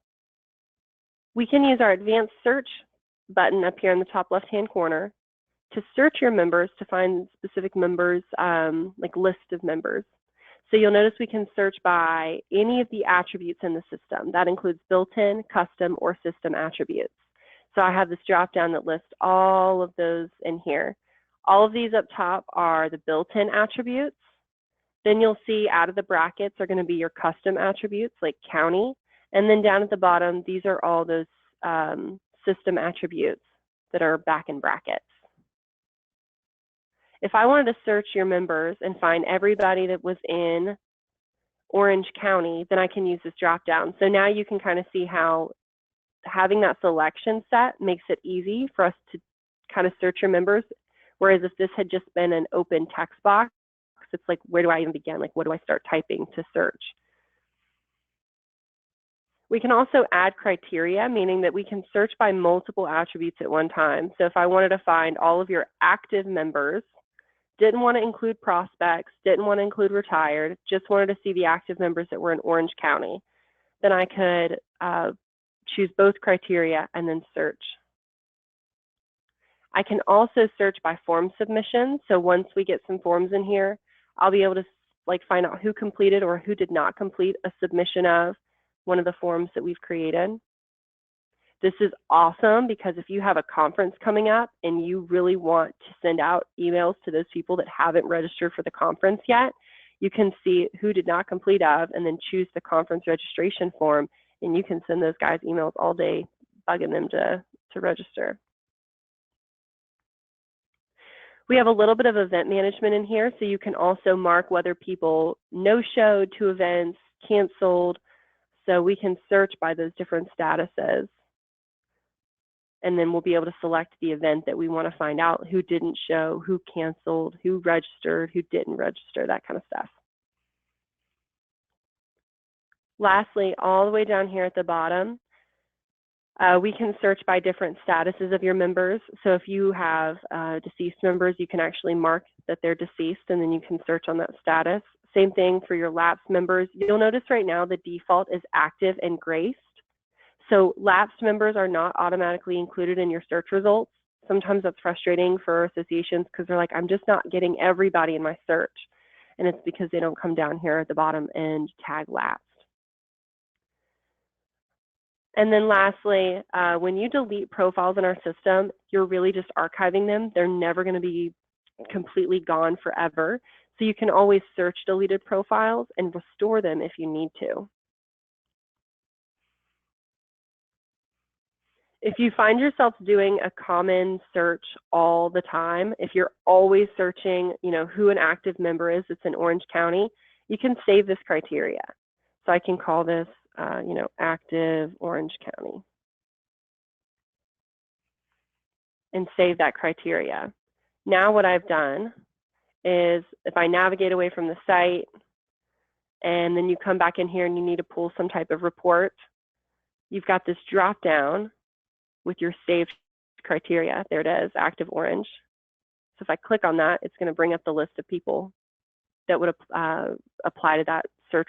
We can use our advanced search button up here in the top left-hand corner to search your members to find specific members, like list of members. So you'll notice we can search by any of the attributes in the system. That includes built-in, custom, or system attributes. So I have this drop-down that lists all of those in here. All of these up top are the built-in attributes. Then you'll see out of the brackets are going to be your custom attributes like county. And then down at the bottom, these are all those system attributes that are back in brackets. If I wanted to search your members and find everybody that was in Orange County, then I can use this drop down. So now you can kind of see how having that selection set makes it easy for us to kind of search your members. Whereas if this had just been an open text box, it's like, where do I even begin? Like, what do I start typing to search? We can also add criteria, meaning that we can search by multiple attributes at one time. So if I wanted to find all of your active members, didn't want to include prospects, didn't want to include retired, just wanted to see the active members that were in Orange County, then I could choose both criteria and then search. I can also search by form submission. So once we get some forms in here, I'll be able to find out who completed or who did not complete a submission of one of the forms that we've created. This is awesome because if you have a conference coming up and you really want to send out emails to those people that haven't registered for the conference yet, you can see who did not complete of and then choose the conference registration form, and you can send those guys emails all day bugging them to register. We have a little bit of event management in here, so you can also mark whether people no-showed to events, canceled, so we can search by those different statuses. And then we'll be able to select the event that we want to find out who didn't show, who canceled, who registered, who didn't register, that kind of stuff. Lastly, all the way down here at the bottom, we can search by different statuses of your members. So if you have deceased members, you can actually mark that they're deceased, and then you can search on that status. Same thing for your lapsed members. You'll notice right now the default is active and graced. So lapsed members are not automatically included in your search results. Sometimes that's frustrating for associations because they're like, I'm just not getting everybody in my search. And it's because they don't come down here at the bottom and tag lapsed. And then lastly, when you delete profiles in our system, you're really just archiving them. They're never going to be completely gone forever. So you can always search deleted profiles and restore them if you need to. If you find yourself doing a common search all the time, if you're always searching, who an active member is that's in Orange County, you can save this criteria. So I can call this, active Orange County, and save that criteria. Now what I've done is if I navigate away from the site and then you come back in here and you need to pull some type of report, you've got this drop down with your saved criteria. There it is, active orange. So if I click on that, it's going to bring up the list of people that would apply to that search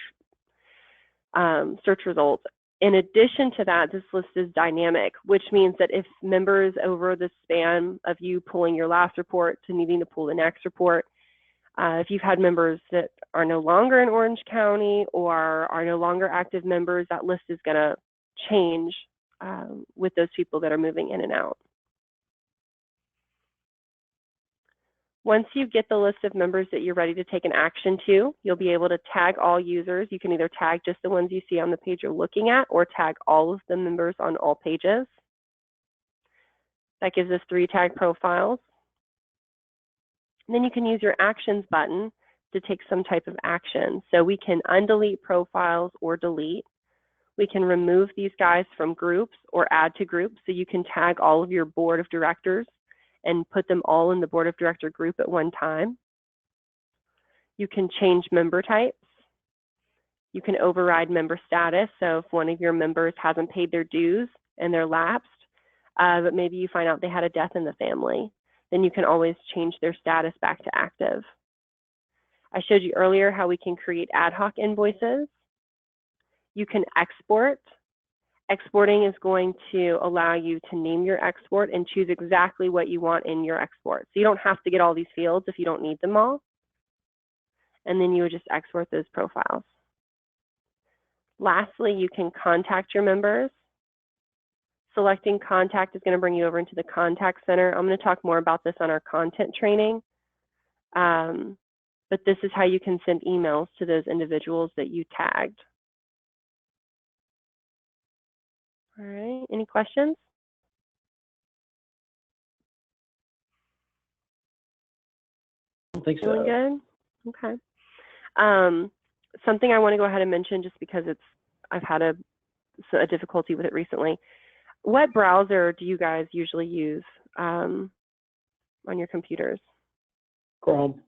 results. In addition to that, this list is dynamic, which means that if members over the span of you pulling your last report to needing to pull the next report, if you've had members that are no longer in Orange County or are no longer active members, that list is going to change with those people that are moving in and out. Once you get the list of members that you're ready to take an action to, you'll be able to tag all users. You can either tag just the ones you see on the page you're looking at or tag all of the members on all pages. That gives us 3 tag profiles. And then you can use your actions button to take some type of action. So we can undelete profiles or delete. We can remove these guys from groups or add to groups. So you can tag all of your board of directors and put them all in the board of director group at one time. You can change member types. You can override member status. So if one of your members hasn't paid their dues and they're lapsed, but maybe you find out they had a death in the family, then you can always change their status back to active. I showed you earlier how we can create ad hoc invoices. You can export. Exporting is going to allow you to name your export and choose exactly what you want in your export. So you don't have to get all these fields if you don't need them all. And then you would just export those profiles. Lastly, you can contact your members. Selecting contact is going to bring you over into the contact center. I'm going to talk more about this on our content training. But this is how you can send emails to those individuals that you tagged. All right, any questions? I don't think so. Feeling good? Okay. Something I want to go ahead and mention just because I've had a difficulty with it recently. What browser do you guys usually use on your computers? Chrome.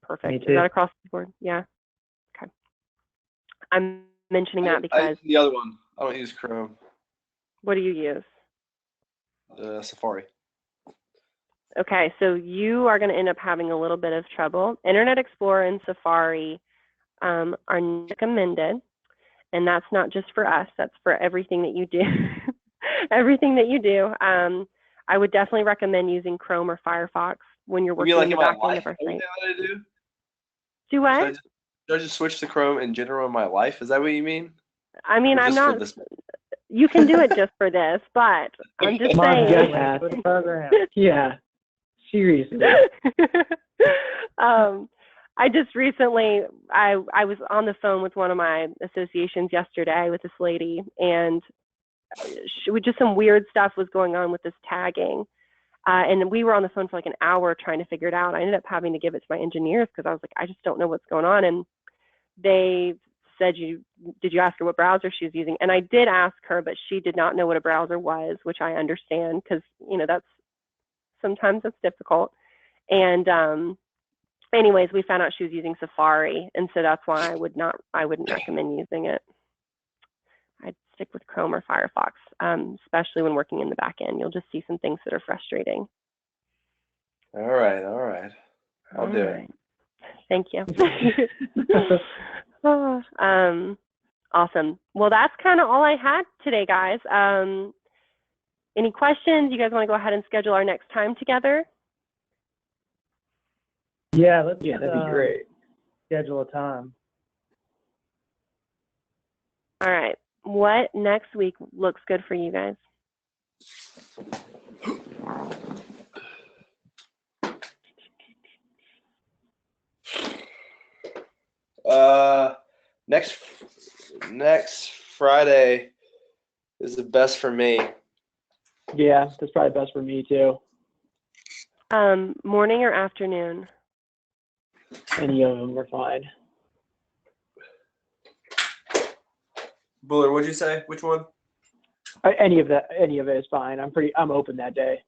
Perfect. Is that across the board? Yeah. Okay. I'm mentioning that because I use the other one. I don't use Chrome. What do you use? Safari. Okay, so you are going to end up having a little bit of trouble. Internet Explorer and Safari are recommended, and that's not just for us. That's for everything that you do. Everything that you do. I would definitely recommend using Chrome or Firefox when you're working in the back end of our site. Do what? Should I just switch to Chrome in general in my life? Is that what you mean? I mean, I'm not. You can do it just for this, but I'm just saying. Yeah, seriously. I just recently, I was on the phone with one of my associations yesterday with this lady, and just some weird stuff was going on with this tagging. And we were on the phone for like an hour trying to figure it out. I ended up having to give it to my engineers because I was like, I just don't know what's going on. And they said, did you ask her what browser she's using? And I did ask her, but she did not know what a browser was, which I understand because, you know, sometimes that's difficult. And anyways, we found out she was using Safari. And so that's why I wouldn't recommend using it. I'd stick with Chrome or Firefox, especially when working in the back end. You'll just see some things that are frustrating. All right. I'll do it. Thank you. Awesome. Well, that's kind of all I had today, guys. Any questions? You guys want to go ahead and schedule our next time together? Yeah, that'd be great. Schedule a time. All right. What next week looks good for you guys? Next Friday is the best for me. Yeah, that's probably best for me too. Morning or afternoon? Any of them are fine. Buller, what'd you say? Which one? Any of it is fine. I'm open that day.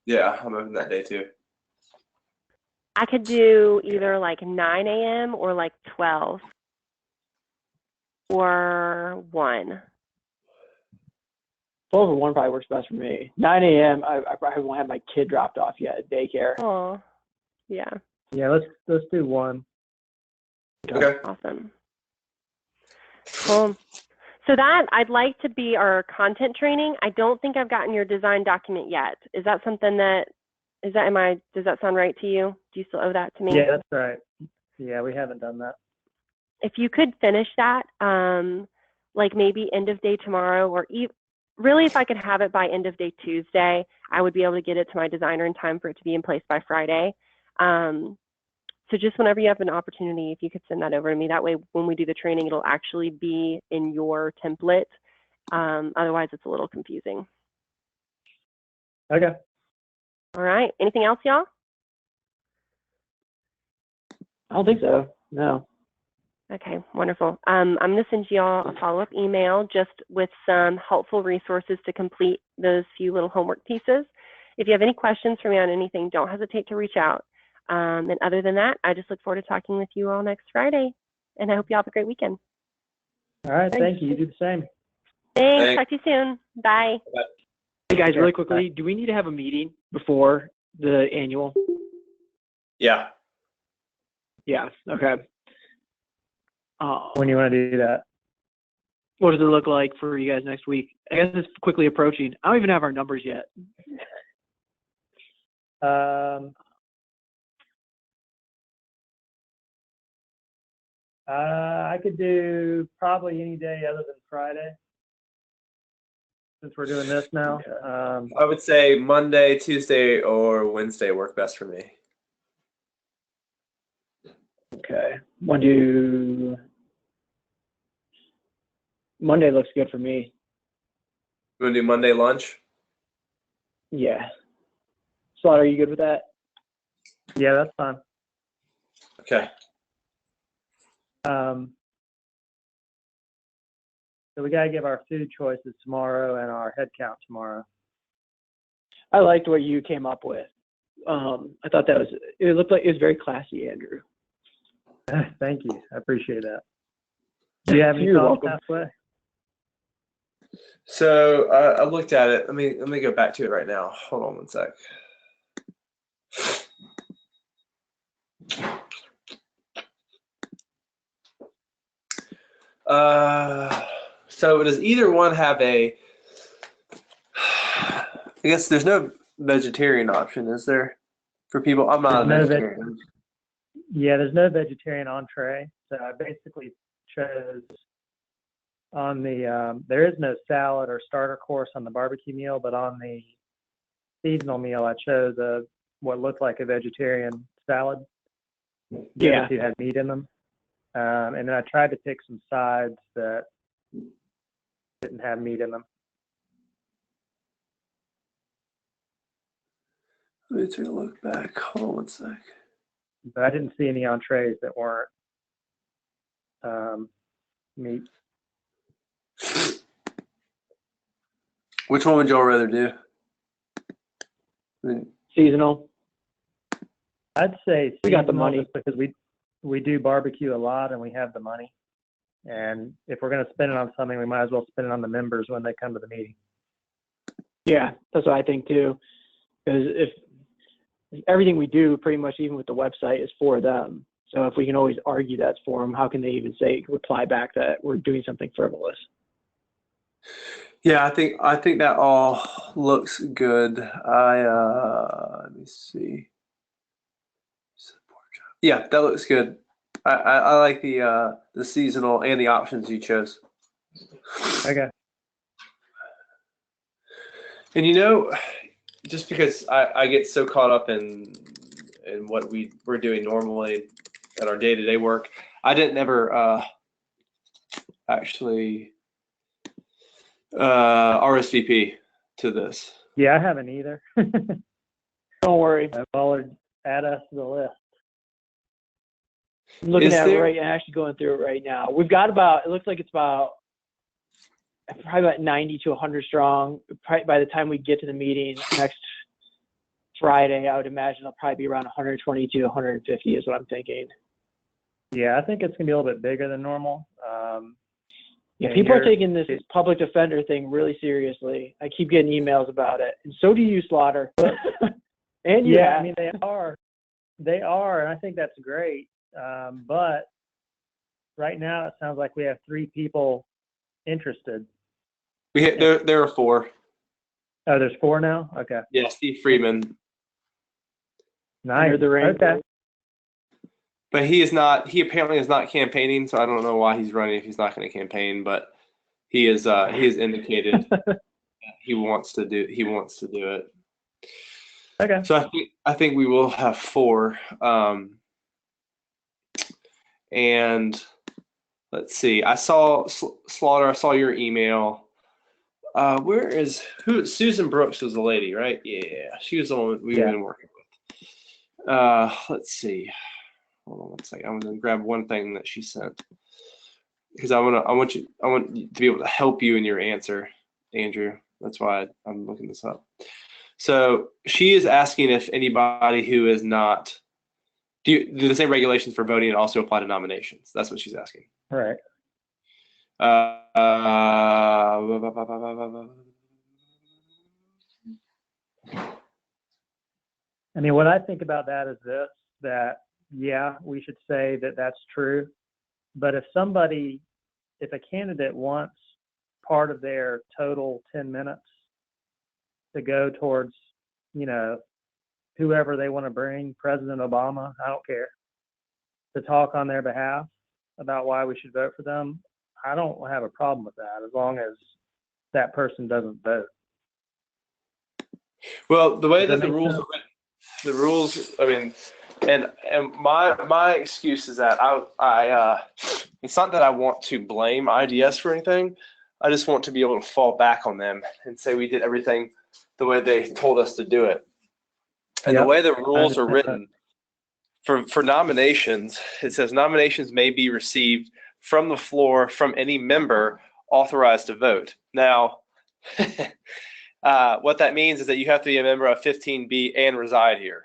Yeah, I'm open that day too. I could do either like 9 a.m. or like 12 or 1. 12 or 1 probably works best for me. 9 a.m. I probably won't have my kid dropped off yet at daycare. Oh, yeah. Yeah, let's do 1. Okay. Awesome. Cool. So that I'd like to be our content training. I don't think I've gotten your design document yet. Is that something that does that sound right to you? Do you still owe that to me? Yeah, that's right. Yeah, we haven't done that. If you could finish that, like maybe end of day tomorrow, or really if I could have it by end of day Tuesday, I would be able to get it to my designer in time for it to be in place by Friday. So just whenever you have an opportunity, if you could send that over to me, that way when we do the training, it'll actually be in your template. Otherwise, it's a little confusing. Okay. All right. Anything else, y'all? I don't think so. No. Okay, wonderful. I'm going to send y'all a follow-up email just with some helpful resources to complete those few little homework pieces. If you have any questions for me on anything, don't hesitate to reach out. And other than that, I just look forward to talking with you all next Friday. and I hope you have a great weekend. All right, thank you. You do the same. Thanks. Talk to you soon. Bye. Hey guys, really quickly, do we need to have a meeting before the annual? Yeah. Yeah. Okay. When you want to do that? What does it look like for you guys next week? I guess it's quickly approaching. I don't even have our numbers yet. I could do probably any day other than Friday, since we're doing this now. I would say Monday, Tuesday, or Wednesday work best for me. Okay. Monday looks good for me. You want to do Monday lunch? Yeah. Slaughter, are you good with that? Yeah, that's fine. Okay. So we got to give our food choices tomorrow and our head count tomorrow. I liked what you came up with. I thought it looked like it was very classy, Andrew. Thank you. I appreciate that. Do you have any You're thoughts welcome. halfway? So I looked at it. Let me go back to it right now. Hold on one sec. So does either one have a? I guess there's no vegetarian option, is there? For people, I'm not a vegetarian. Yeah, there's no vegetarian entree. So I basically chose on the there is no salad or starter course on the barbecue meal, but on the seasonal meal I chose what looked like a vegetarian salad. The other two had meat in them. And then I tried to pick some sides that didn't have meat in them. Let me take a look back. Hold on one sec. But I didn't see any entrees that weren't meat. Which one would y'all rather do? Seasonal. I'd say we got the money because we do barbecue a lot and we have the money. And if we're going to spend it on something, we might as well spend it on the members when they come to the meeting. Yeah, that's what I think too. Because if everything we do, pretty much even with the website, is for them. So if we can always argue that's for them, how can they even reply back that we're doing something frivolous? Yeah, I think that all looks good. Let me see. Yeah, that looks good. I like the seasonal and the options you chose. Okay. And just because I get so caught up in what we're doing normally at our day-to-day work, I didn't ever actually RSVP to this. Yeah, I haven't either. Don't worry. I've already add us to the list. I'm looking at it right now, actually going through it right now. We've got it looks like it's probably about 90 to 100 strong. Probably by the time we get to the meeting next Friday, I would imagine it'll probably be around 120 to 150 is what I'm thinking. Yeah, I think it's going to be a little bit bigger than normal. Yeah, people are taking this public defender thing really seriously. I keep getting emails about it. And so do you, Slaughter. And yeah, I mean, they are, and I think that's great. But right now, it sounds like we have 3 people interested. There are 4. Oh, there's 4 now? Okay. Yeah, Steve Freeman. Nice. Okay. But he apparently is not campaigning, so I don't know why he's running if he's not going to campaign, but he has indicated he wants to do it. Okay. So I think we will have 4. And let's see. I saw Slaughter. I saw your email. Susan Brooks was the lady, right? Yeah, she was the one we've been working with. Let's see. Hold on one second. I'm gonna grab one thing that she sent because I want you to be able to help you in your answer, Andrew. That's why I'm looking this up. So she is asking if anybody who is not Do the same regulations for voting also apply to nominations? That's what she's asking. All right. I mean, what I think about that is this, that, yeah, we should say that that's true. But if a candidate wants part of their total 10 minutes to go towards, whoever they want to bring, President Obama, I don't care, to talk on their behalf about why we should vote for them, I don't have a problem with that as long as that person doesn't vote. Well, the way that Does that the make rules sense? are written, the rules, I mean, and my excuse is that it's not that I want to blame IDS for anything. I just want to be able to fall back on them and say we did everything the way they told us to do it. And Yep, the way the rules are understand written for nominations, it says nominations may be received from the floor from any member authorized to vote. Now, what that means is that you have to be a member of 15B and reside here.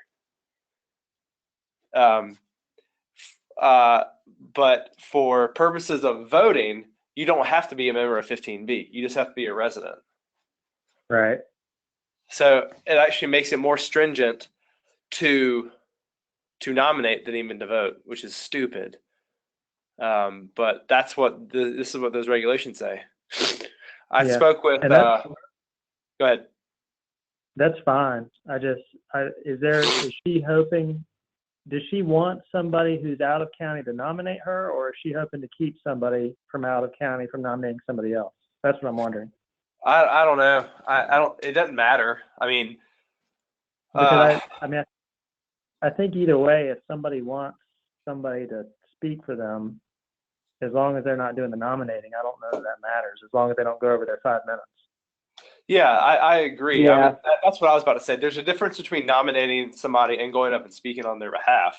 But for purposes of voting, you don't have to be a member of 15B. You just have to be a resident. Right. So it actually makes it more stringent to nominate than even to vote, which is stupid. But that's what this is what those regulations say. I spoke with. Go ahead. That's fine. Is she hoping? Does she want somebody who's out of county to nominate her, or is she hoping to keep somebody from out of county from nominating somebody else? That's what I'm wondering. I don't know. I don't. It doesn't matter. I mean, because I think either way, if somebody wants somebody to speak for them, as long as they're not doing the nominating, I don't know that matters. As long as they don't go over their 5 minutes. Yeah, I agree. Yeah. I mean, that's what I was about to say. There's a difference between nominating somebody and going up and speaking on their behalf.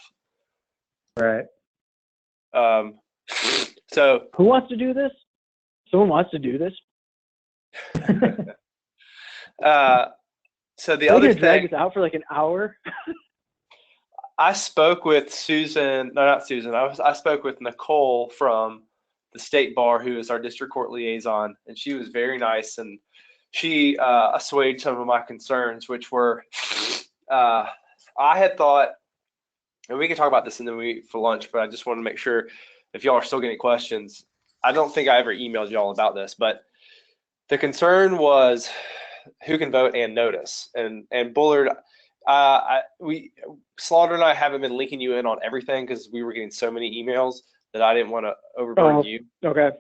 Right. So Who wants to do this? Someone wants to do this? so the Are we other gonna drag thing, this out for like an hour? I spoke with Susan. No, not Susan. I spoke with Nicole from the state bar, who is our district court liaison, and she was very nice, and she assuaged some of my concerns, which were I had thought, and we can talk about this in the week for lunch, but I just want to make sure if y'all are still getting questions. I don't think I ever emailed y'all about this, but the concern was who can vote and notice. And Bullard, Slaughter and I haven't been linking you in on everything because we were getting so many emails that I didn't want to overburden you. Okay.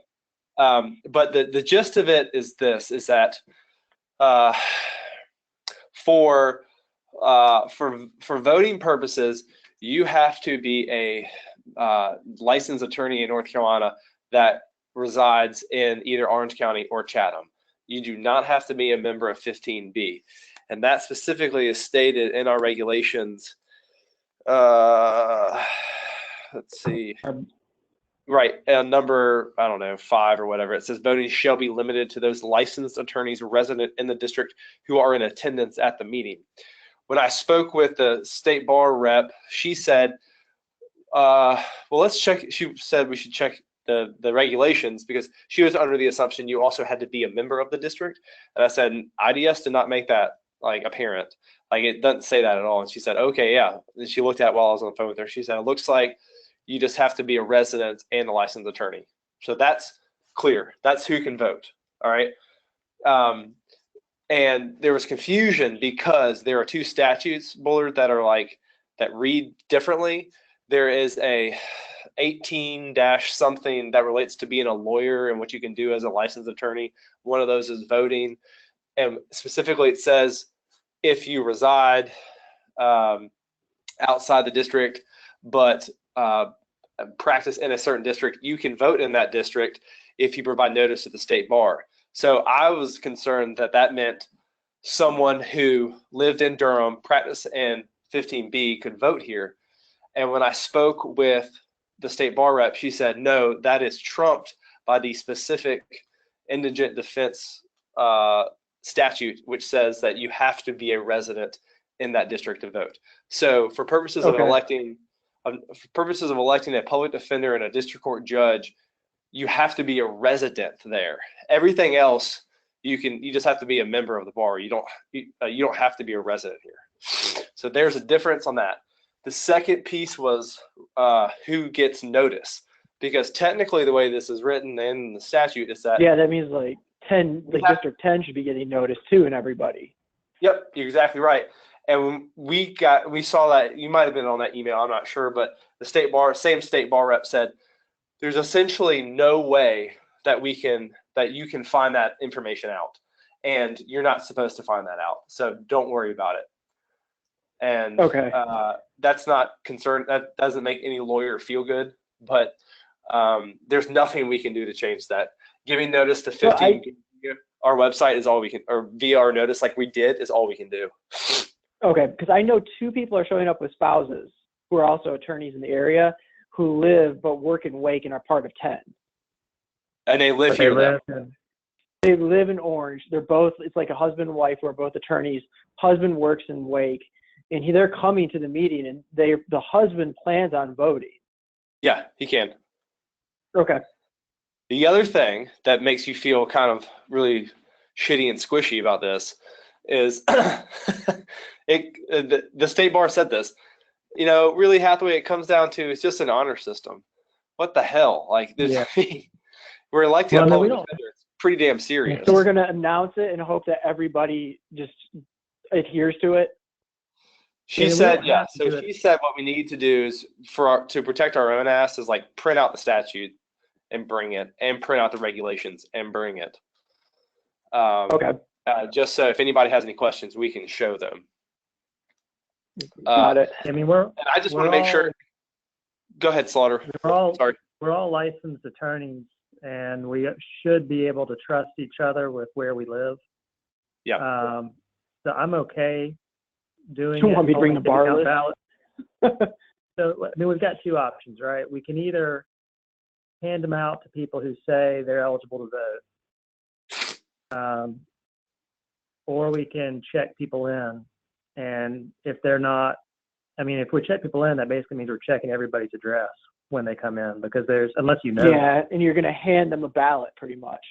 But the gist of it is this: is that for voting purposes, you have to be a licensed attorney in North Carolina that resides in either Orange County or Chatham. You do not have to be a member of 15B. And that specifically is stated in our regulations. Let's see. Right, number, I don't know, 5 or whatever. It says voting shall be limited to those licensed attorneys resident in the district who are in attendance at the meeting. When I spoke with the state bar rep, she said, well, let's check. She said we should check the regulations because she was under the assumption you also had to be a member of the district. And I said, IDS did not make that like apparent. Like it doesn't say that at all. And she said, okay, yeah. And she looked at it while I was on the phone with her. She said, it looks like you just have to be a resident and a licensed attorney. So that's clear. That's who can vote. All right. And there was confusion because there are 2 statutes, Bullard, that read differently. There is a 18-something that relates to being a lawyer and what you can do as a licensed attorney. One of those is voting. And specifically it says if you reside outside the district, but practice in a certain district, you can vote in that district if you provide notice to the state bar. So I was concerned that meant someone who lived in Durham, practiced in 15B could vote here. And when I spoke with the state bar rep, she said, no, that is trumped by the specific indigent defense statute, which says that you have to be a resident in that district to vote. So for purposes of electing for purposes of electing a public defender and a district court judge, you have to be a resident there. Everything else, you just have to be a member of the bar. You don't have to be a resident here. So there's a difference on that. The second piece was who gets notice, because technically the way this is written in the statute is that that means like 10, like District 10 should be getting notice too, and everybody. Yep, you're exactly right. And when we saw that, you might have been on that email, I'm not sure, but the same state bar rep said there's essentially no way that you can find that information out, and you're not supposed to find that out. So don't worry about it. And okay, that's not concerned. That doesn't make any lawyer feel good, but there's nothing we can do to change that. Giving notice to 15 our website is all we can, or via our notice like we did is all we can do. Okay, because I know 2 people are showing up with spouses who are also attorneys in the area who live but work in Wake and are part of 10. And they live here. They live in Orange. They're both, it's like a husband and wife who are both attorneys. Husband works in Wake, and they're coming to the meeting, and the husband plans on voting. Yeah, he can. Okay. The other thing that makes you feel kind of really shitty and squishy about this is the state bar said this, really, Hathaway, it comes down to, it's just an honor system. What the hell? Like this, we're electing a public defender. It's pretty damn serious. So we're going to announce it and hope that everybody just adheres to it. She said, yeah. So she said what we need to do is to protect our own ass is like print out the statute and bring it, and print out the regulations and bring it. Okay. Just so if anybody has any questions, we can show them. Got it. I mean, and I just want to make sure. Go ahead, Slaughter. We're all licensed attorneys, and we should be able to trust each other with where we live. Yeah. So I'm okay doing. You want me to bring the bar list? So I mean, we've got 2 options, right? We can either hand them out to people who say they're eligible to vote, or we can check people in. And if they're not, I mean, if we check people in, that basically means we're checking everybody's address when they come in, because unless you know. Yeah, and you're going to hand them a ballot pretty much.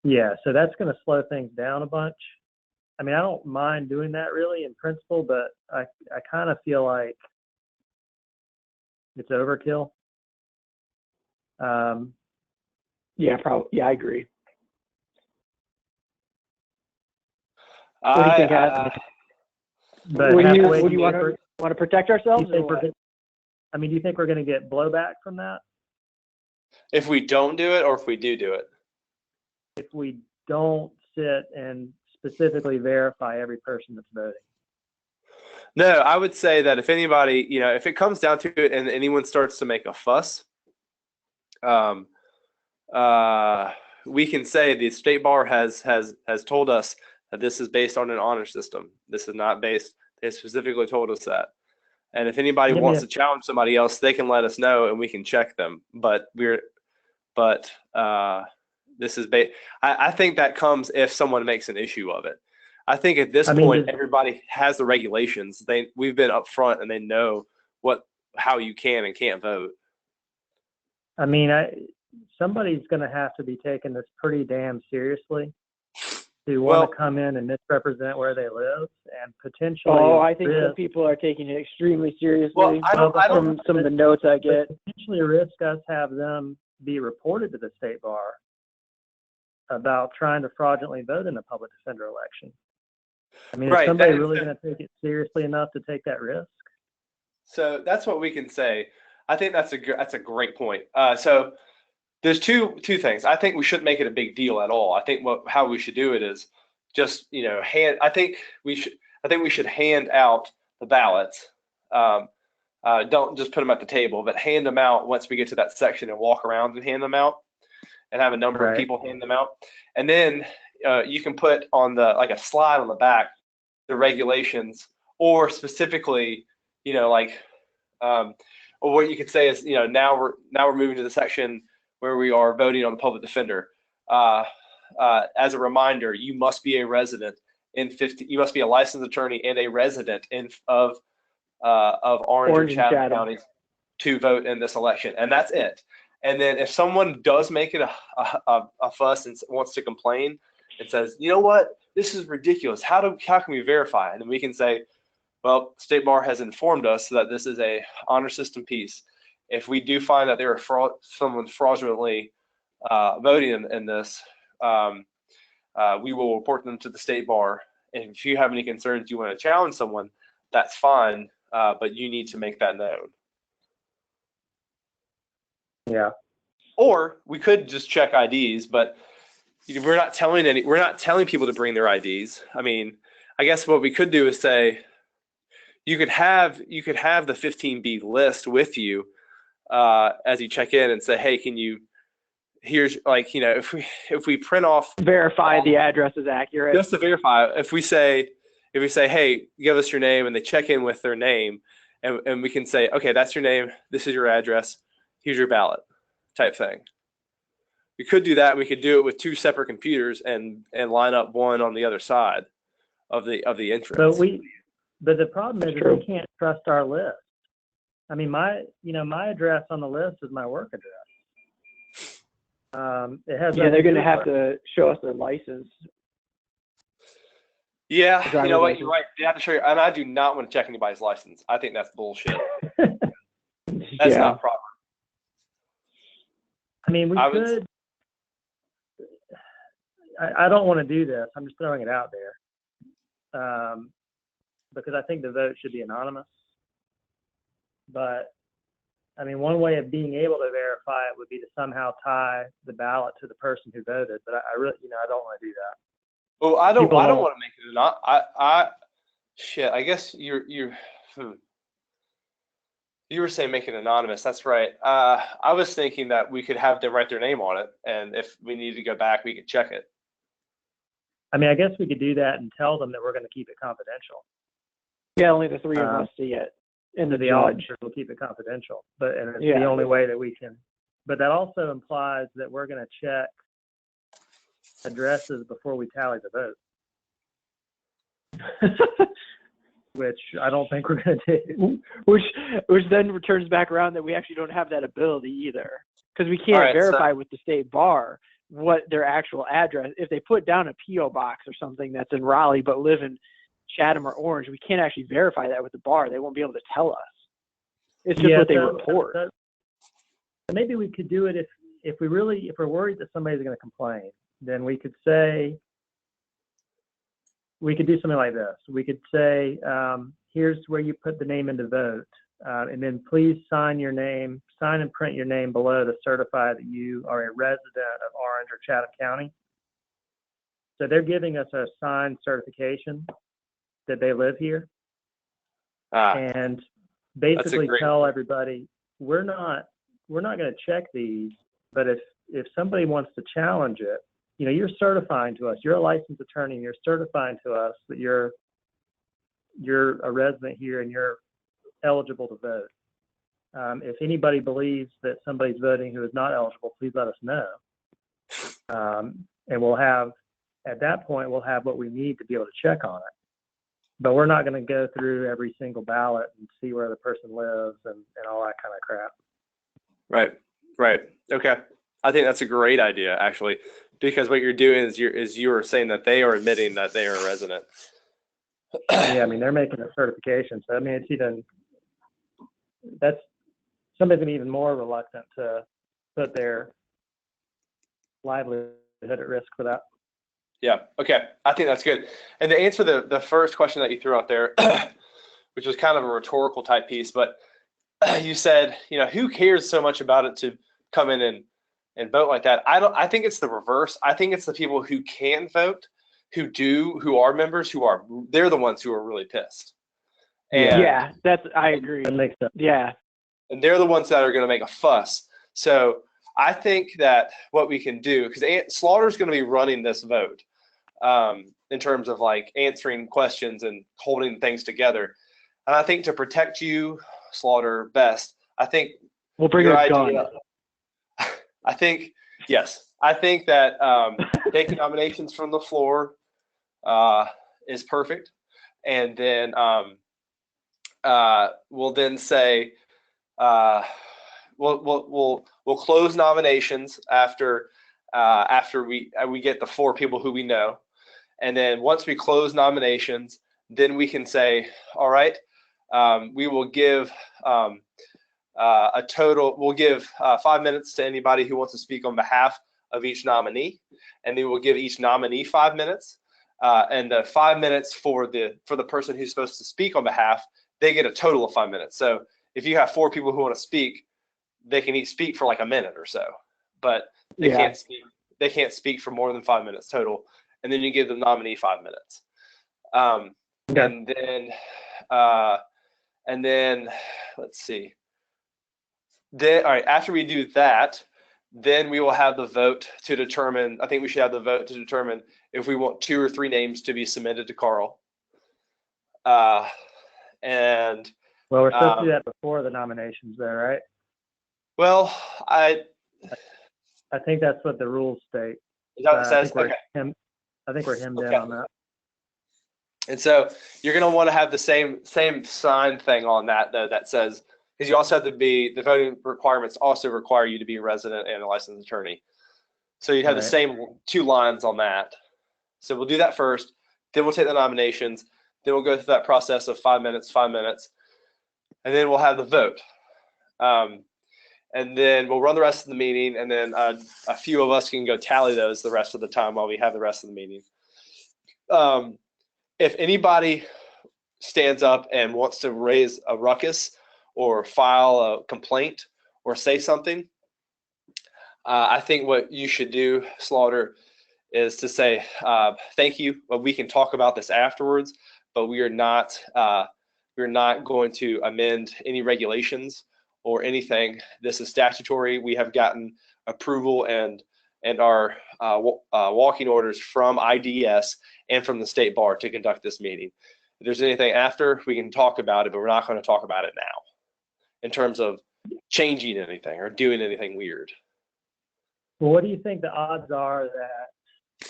Yeah, so that's going to slow things down a bunch. I mean, I don't mind doing that really in principle, but I kind of feel like it's overkill. Yeah, probably. Yeah, I agree. What do you think, Adam? But what do you want to protect ourselves? Do you think we're going to get blowback from that? If we don't do it, or if we do it? If we don't sit and specifically verify every person that's voting. No, I would say that if anybody, if it comes down to it and anyone starts to make a fuss, we can say the state bar has told us that this is based on an honor system. This is not based. They specifically told us that. And if anybody wants to challenge somebody else, they can let us know and we can check them. But this is I think that comes if someone makes an issue of it. I think at this point, everybody has the regulations. We've been upfront and they know how you can and can't vote. I mean, somebody's going to have to be taking this pretty damn seriously to want to come in and misrepresent where they live and potentially. Oh, I think some people are taking it extremely seriously. Well, I don't from some of the notes I get. Potentially risk us have them be reported to the state bar about trying to fraudulently vote in a public defender election. I mean, is somebody really going to take it seriously enough to take that risk? So that's what we can say. I think that's a great point. So there's two things. I think we shouldn't make it a big deal at all. I think how we should do it is just I think we should hand out the ballots. Don't just put them at the table, but hand them out once we get to that section and walk around and hand them out, and have a number of people hand them out. And then you can put on a slide on the back the regulations, or specifically, or what you could say is, now we're moving to the section where we are voting on the public defender. As a reminder, you must be a resident you must be a licensed attorney and a resident of Orange and Chatham counties to vote in this election, and that's it. And then if someone does make it a fuss and wants to complain and says, you know what, this is ridiculous. How can we verify it? And we can say, well, State Bar has informed us that this is a honor system piece. If we do find that there are someone fraudulently voting in this, we will report them to the State Bar. And if you have any concerns, you want to challenge someone, that's fine, but you need to make that known. Yeah. Or we could just check IDs, but we're not telling people to bring their IDs. I mean, I guess what we could do is say you could have the 15B list with you as you check in and say, hey, can you? Here's like, if we print off, verify the address is accurate. Just to verify, if we say, hey, give us your name, and they check in with their name, and we can say, okay, that's your name, this is your address, here's your ballot, type thing. We could do that. We could do it with 2 separate computers and line up one on the other side of the entrance. But the problem is we can't trust our list. I mean, my address on the list is my work address. It has. Yeah, they're going to have to show us their license. Yeah, you know what? You're right. They have to show you. And I do not want to check anybody's license. I think that's bullshit. That's not proper. I mean, we could. I don't want to do this. I'm just throwing it out there because I think the vote should be anonymous. But I mean, one way of being able to verify it would be to somehow tie the ballot to the person who voted. But I really, I don't want to do that. Well, I don't want to make it not. I guess you were saying make it anonymous. That's right. I was thinking that we could have them write their name on it, and if we need to go back, we could check it. I mean, I guess we could do that and tell them that we're going to keep it confidential. Yeah, only the 3 of us see it. And the officers will keep it confidential, and it's the only way that we can. But that also implies that we're going to check addresses before we tally the vote, which I don't think we're going to do. Which then returns back around that we actually don't have that ability either, because we can't verify with the State Bar what their actual address. If they put down a PO box or something that's in Raleigh but live in Chatham or Orange, we can't actually verify that with the bar. They won't be able to tell us. It's just what they report. Maybe we could do it if we're worried that somebody's going to complain, then we could say, we could do something like this. We could say, here's where you put the name in to vote, and then please sign and print your name below to certify that you are a resident of Orange or Chatham County. So they're giving us a signed certification that they live here, and basically tell everybody we're not going to check these, but if somebody wants to challenge it, you're certifying to us, you're a licensed attorney, and you're certifying to us that you're a resident here and you're eligible to vote. If anybody believes that somebody's voting who is not eligible, please let us know, and at that point we'll have what we need to be able to check on it. But we're not going to go through every single ballot and see where the person lives and all that kind of crap. Right. Okay. I think that's a great idea, actually, because what you're doing is you're saying that they are admitting that they are a resident. Yeah, I mean, they're making a certification. So, I mean, somebody's going to be even more reluctant to put their livelihood at risk for that. Yeah. Okay. I think that's good. And to answer the first question that you threw out there, which was kind of a rhetorical type piece, but you said, who cares so much about it to come in and vote like that? I think it's the reverse. I think it's the people who can vote, who are members, they're the ones who are really pissed. And, I agree. That makes sense. Yeah. And they're the ones that are going to make a fuss. So I think that what we can do, because Slaughter's going to be running this vote, in terms of like answering questions and holding things together. And I think to protect you, Slaughter, best, I think we'll bring a gun. I think that taking nominations from the floor is perfect. And then we'll then say, we'll close nominations after we get the 4 people who we know, and then once we close nominations, then we can say, all right, we will give we'll give 5 minutes to anybody who wants to speak on behalf of each nominee, and then we'll give each nominee 5 minutes, and the 5 minutes for the person who's supposed to speak on behalf, they get a total of 5 minutes. So if you have 4 people who want to speak, they can each speak for like a minute or so, but they can't speak for more than 5 minutes total. And then you give the nominee 5 minutes. And then let's see. Then, all right, after we do that, then we will have the vote to determine, I think we should have the vote to determine if we want 2 or 3 names to be submitted to Carl. And well, we're supposed to do that before the nominations there, right? Well, I think that's what the rules state. Is that what it says? Okay. I think we're hemmed in on that. And so you're going to want to have the same sign thing on that, though, that says, because you also have to be, the voting requirements also require you to be a resident and a licensed attorney. So you have the same 2 lines on that. So we'll do that first, then we'll take the nominations, then we'll go through that process of 5 minutes, and then we'll have the vote. And then we'll run the rest of the meeting, and then a few of us can go tally those the rest of the time while we have the rest of the meeting. If anybody stands up and wants to raise a ruckus or file a complaint or say something, I think what you should do, Slaughter, is to say, thank you, but we can talk about this afterwards, but we're not going to amend any regulations or anything. This is statutory. We have gotten approval and our walking orders from IDS and from the state bar to conduct this meeting. If there's anything after, we can talk about it, but we're not going to talk about it now in terms of changing anything or doing anything weird. Well, what do you think the odds are that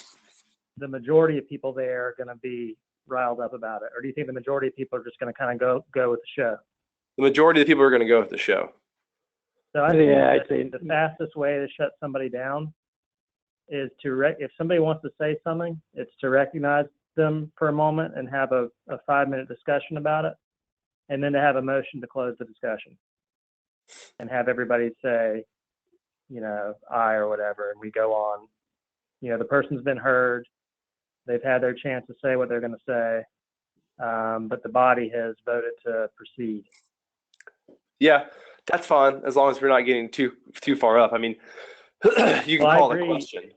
the majority of people there are going to be riled up about it? Or do you think the majority of people are just going to kind of go with the show? The majority of the people are going to go with the show. So I think I'd say the fastest way to shut somebody down is if somebody wants to say something, it's to recognize them for a moment and have a 5-minute discussion about it, and then to have a motion to close the discussion and have everybody say, aye or whatever, and we go on. The person's been heard, they've had their chance to say what they're going to say, but the body has voted to proceed. Yeah, that's fine as long as we're not getting too far up. I mean, you can call the question.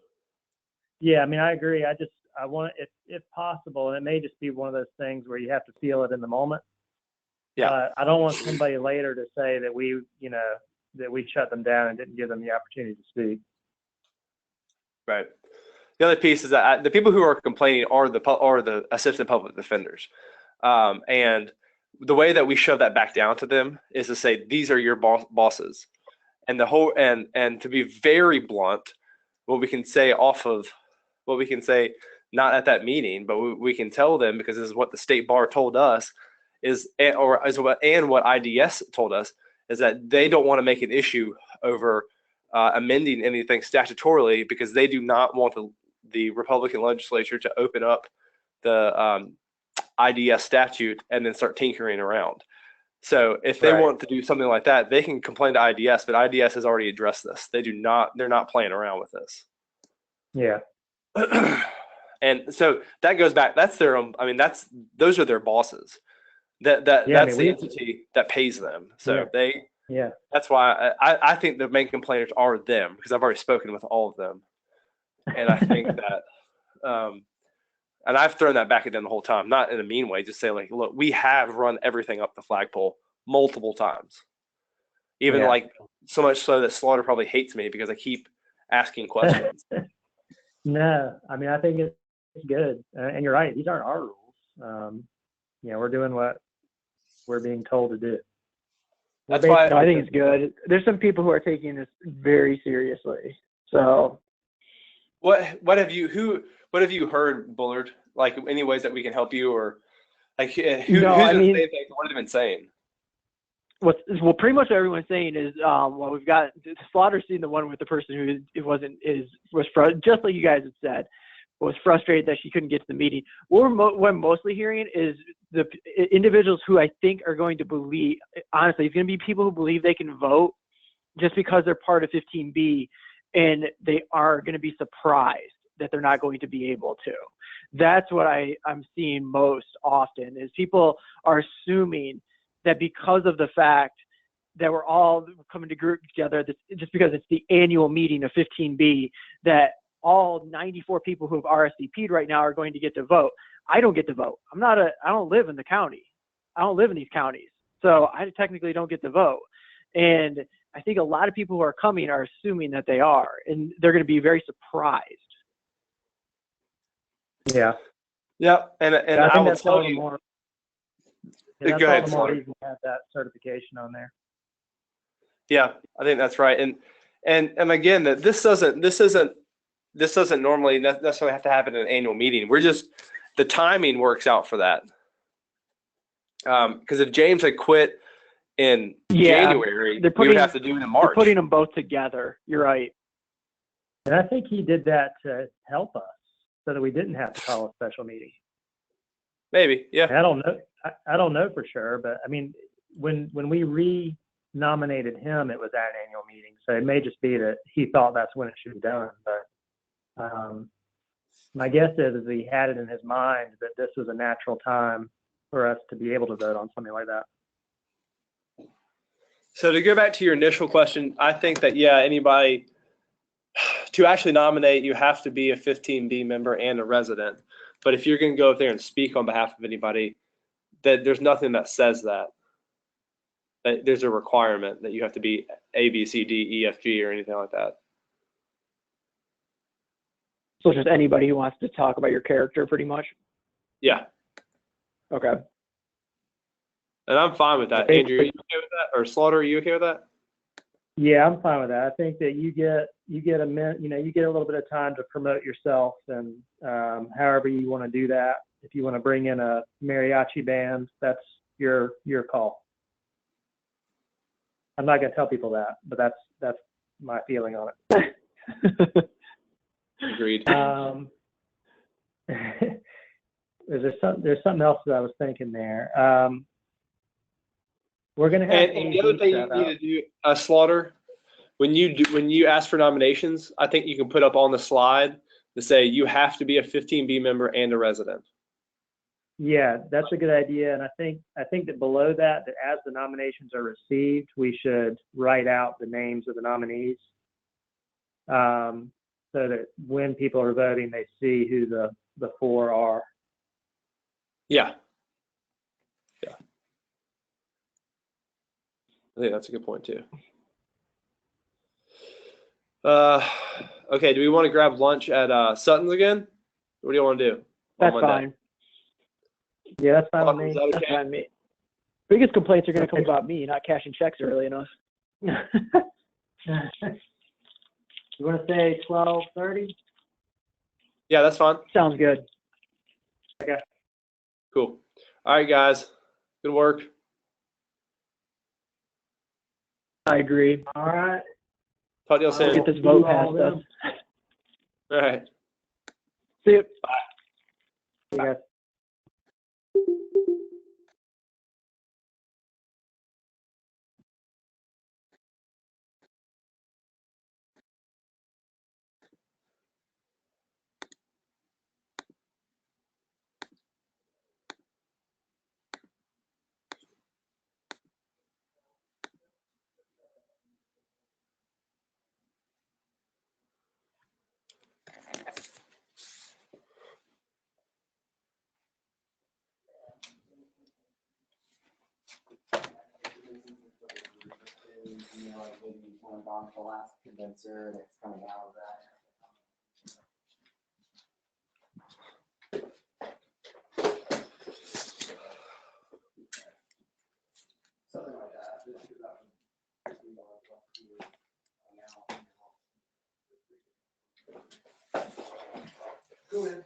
Yeah, I mean, I agree. I want, if possible, and it may just be one of those things where you have to feel it in the moment. Yeah. I don't want somebody later to say that we shut them down and didn't give them the opportunity to speak. Right. The other piece is that the people who are complaining are the assistant public defenders, and the way that we shove that back down to them is to say these are your bosses, and and to be very blunt, what we can say not at that meeting, but we can tell them, because this is what the state bar told us, and what IDS told us, is that they don't want to make an issue over amending anything statutorily, because they do not want the Republican legislature to open up the IDS statute and then start tinkering around. So if they want to do something like that, they can complain to IDS, but IDS has already addressed this. They're not playing around with this. Yeah. And so that goes back, that's their own, I mean, those are their bosses. That's the entity that pays them. So that's why I think the main complainers are them, because I've already spoken with all of them. And I think that, and I've thrown that back at them the whole time, not in a mean way, just say like, look, we have run everything up the flagpole multiple times. Even like so much so that Slaughter probably hates me because I keep asking questions. No, I mean, I think it's good. And you're right. These aren't our rules. We're doing what we're being told to do. That's why I think it's good. There's some people who are taking this very seriously. So what have you heard, Bullard? Like any ways that we can help you, or like who's saying things? What have they been saying? well, pretty much what everyone's saying is, well, we've got Slaughter's seen the one with the person who was just like you guys had said, was frustrated that she couldn't get to the meeting. What I'm mostly hearing is the individuals who I think are going to believe, honestly, it's going to be people who believe they can vote just because they're part of 15B, and they are going to be surprised that they're not going to be able to. That's what I'm seeing most often, is people are assuming that because of the fact that we're all coming to group together, just because it's the annual meeting of 15B, that all 94 people who have RSVP'd right now are going to get to vote. I don't get to vote. I don't live in the county. I don't live in these counties. So I technically don't get to vote. And I think a lot of people who are coming are assuming that they are, and they're going to be very surprised. Yeah. Yeah. And I will tell you. More, go ahead, more reason to have that certification on there. Yeah, I think that's right. And again, that this doesn't normally necessarily have to happen in an annual meeting. The timing works out for that. Because if James had quit in January, we would have to do it in March. They're putting them both together. You're right. And I think he did that to help us so that we didn't have to call a special meeting. Maybe, yeah. I don't know. I don't know for sure, but I mean, when we re-nominated him, it was at an annual meeting. So it may just be that he thought that's when it should be done. But my guess is he had it in his mind that this was a natural time for us to be able to vote on something like that. So to go back to your initial question, I think that, yeah, anybody to actually nominate, you have to be a 15B member and a resident. But if you're going to go up there and speak on behalf of anybody, that there's nothing that says that there's a requirement that you have to be A, B, C, D, E, F, G, or anything like that. So just anybody who wants to talk about your character, pretty much? Yeah. Okay. And I'm fine with that. Andrew, are you okay with that? Or Slaughter, are you okay with that? Yeah, I'm fine with that. I think that you get a minute, you get a little bit of time to promote yourself, and however you want to do that. If you want to bring in a mariachi band, that's your call. I'm not going to tell people that, but that's my feeling on it. Agreed. There's something else that I was thinking there. We're going to have. And the other thing you need to do, Slaughter, when you ask for nominations, I think you can put up on the slide to say you have to be a 15B member and a resident. Yeah, that's a good idea, and I think that below that as the nominations are received, we should write out the names of the nominees, so that when people are voting, they see who the four are. Yeah. Yeah. I think that's a good point too. Okay, do we want to grab lunch at Sutton's again? What do you want to do? That's fine. Yeah, that's fine with me. Okay? That's fine with me. Biggest complaints are going to come about me not cashing checks early enough. You want to say 12:30? Yeah, that's fine. Sounds good. Okay. Cool. All right, guys. Good work. I agree. All right. Talk to you soon. Get this vote past us. All right. See you. Bye. See you guys. On the last condenser, and it's coming out of that. Something like that. Go in.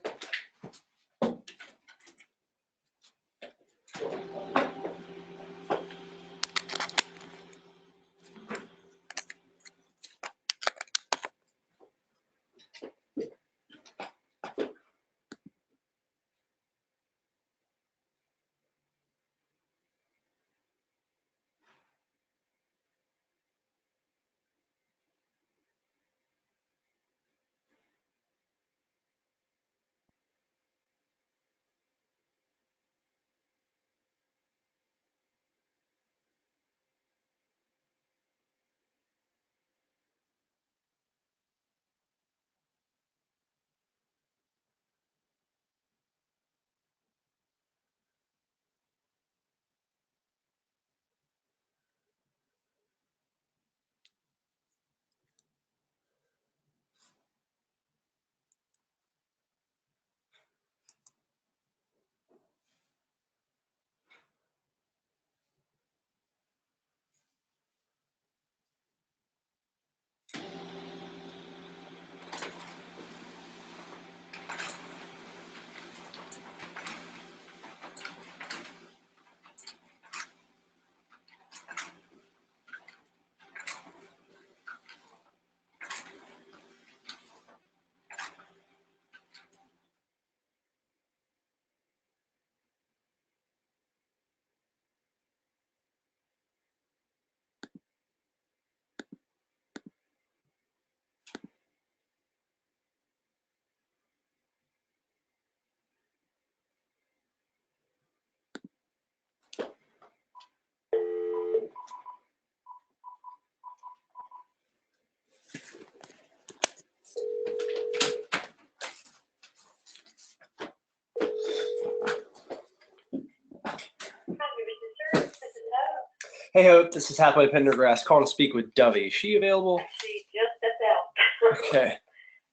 Hey Hope, this is Halfway Pendergrass calling to speak with Dovey. Is she available? She just stepped out. Okay.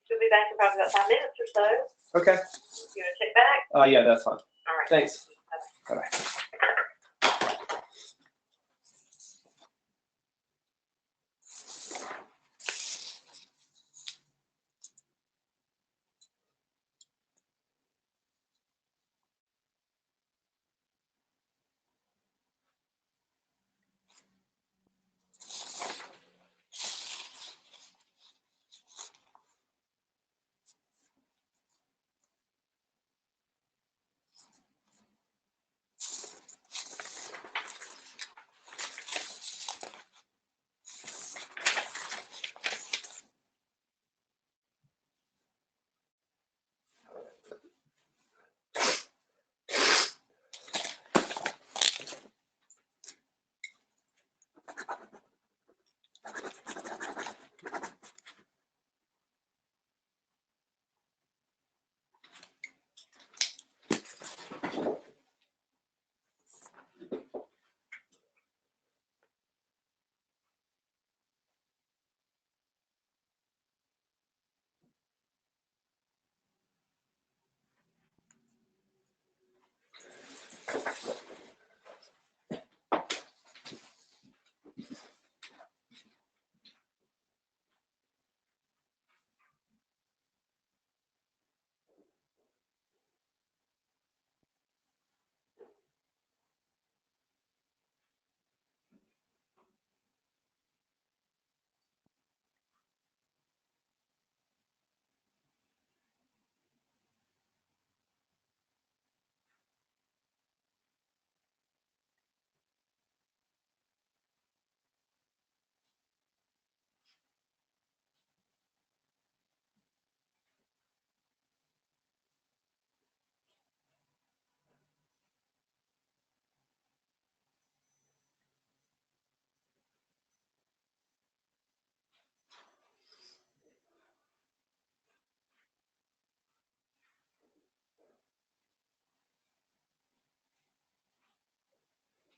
She'll be back in probably about 5 minutes or so. Okay. You want to check back? Yeah, that's fine. All right. Thanks. Bye-bye. Bye-bye.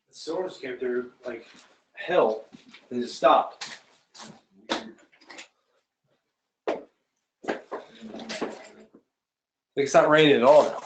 The storm just came through like hell and just stopped. Like it's not raining at all now.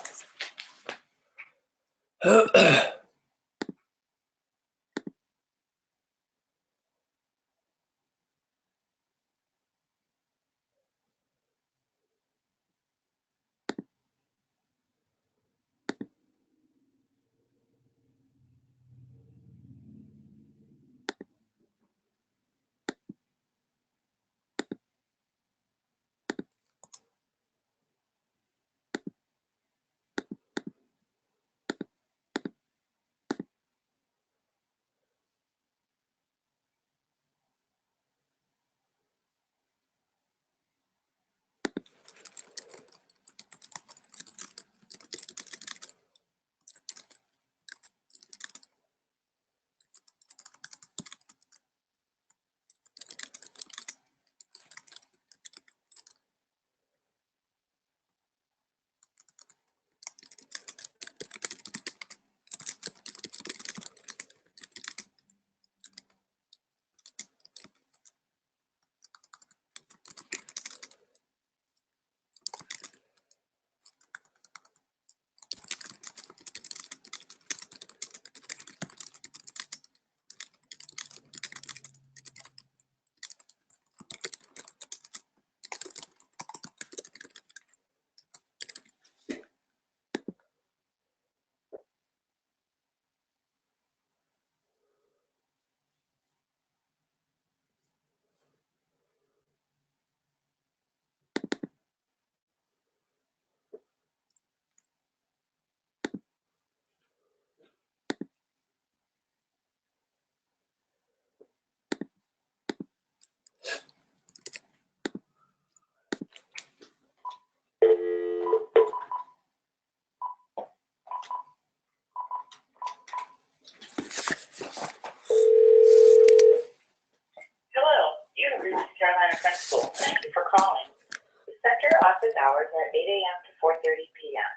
center office hours are 8 a.m. to 4:30 p.m.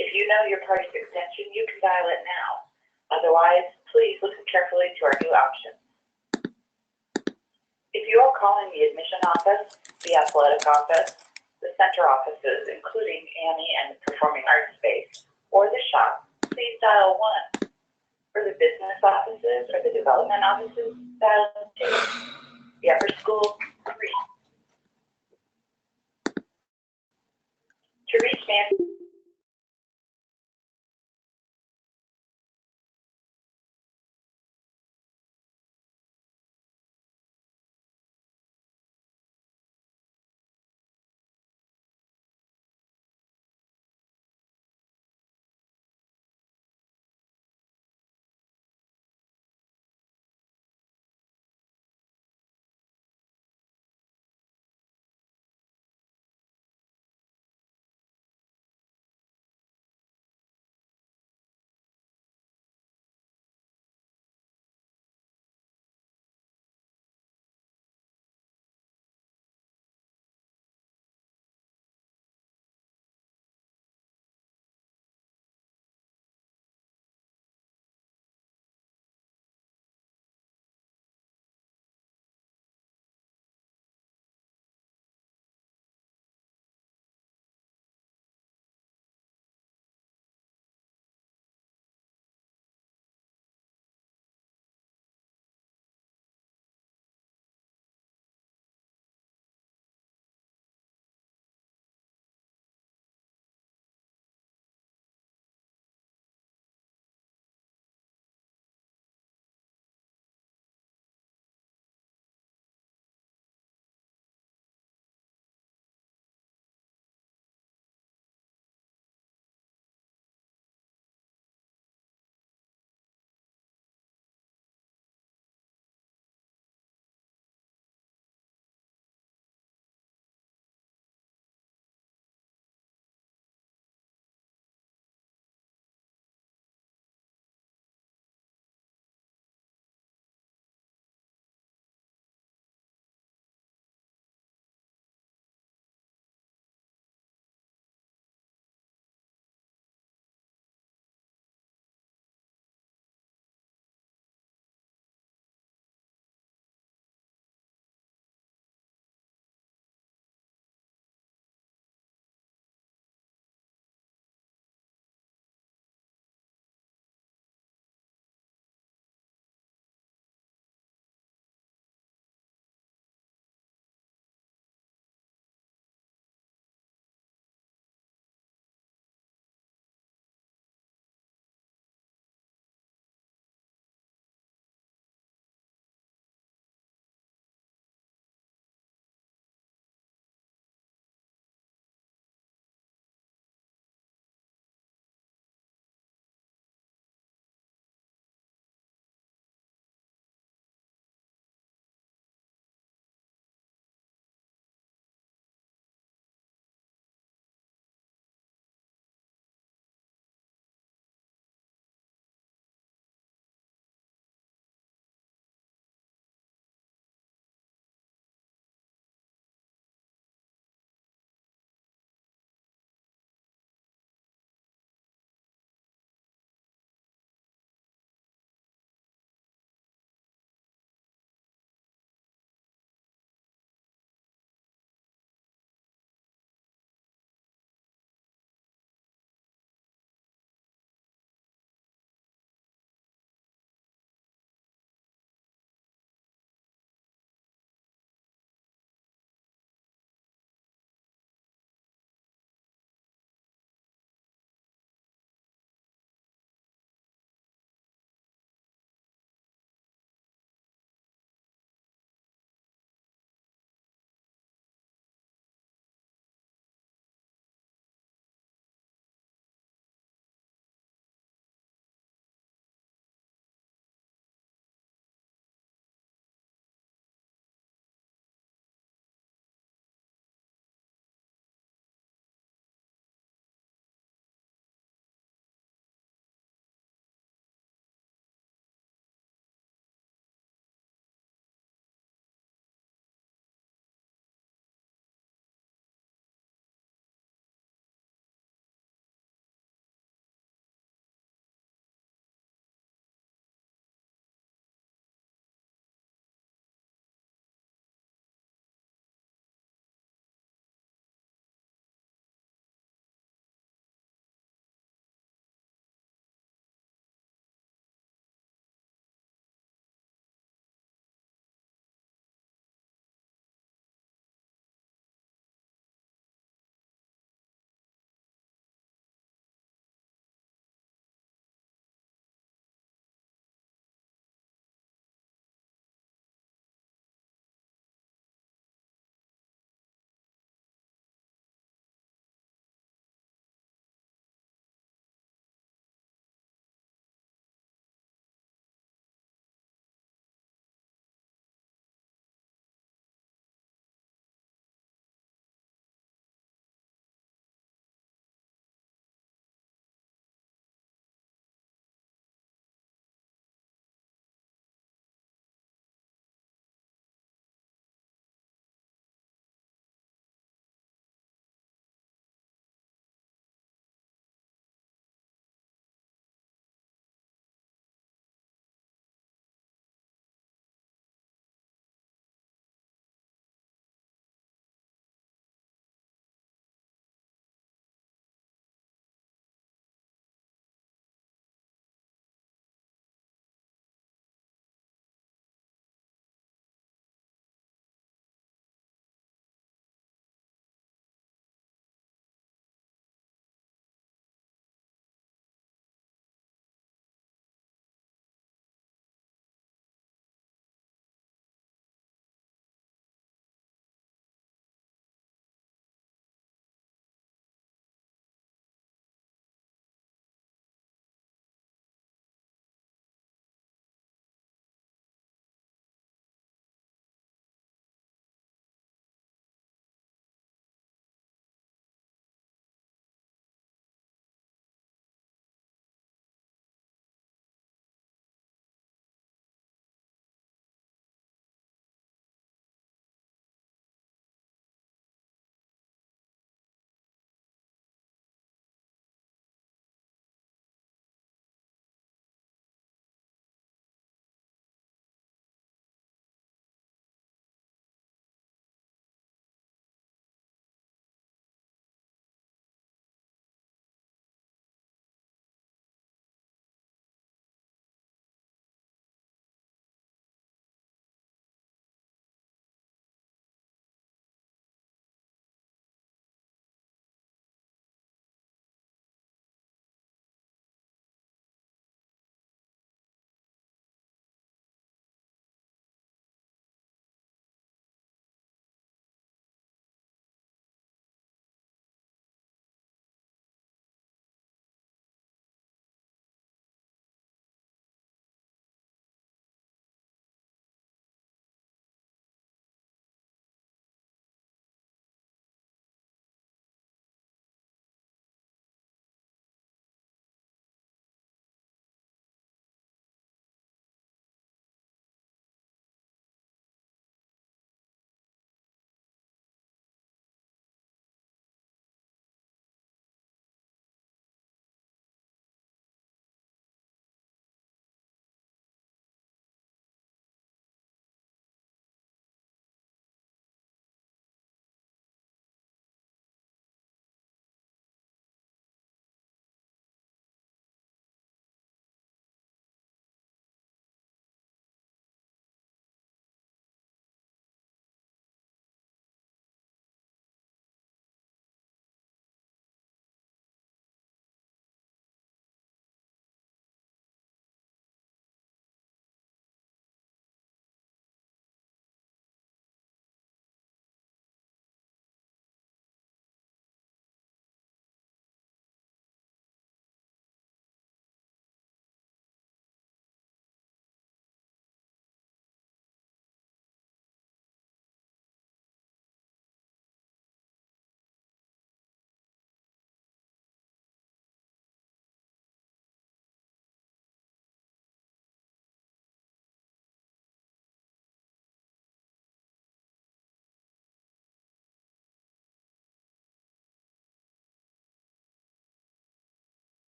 If you know your party's extension, you can dial it now. Otherwise, please listen carefully to our new options. If you are calling the admission office, the athletic office, the center offices, including Annie and the performing arts space, or the shop, please dial 1. For the business offices or the development offices, dial 2. The upper school, 3. To reach Nancy,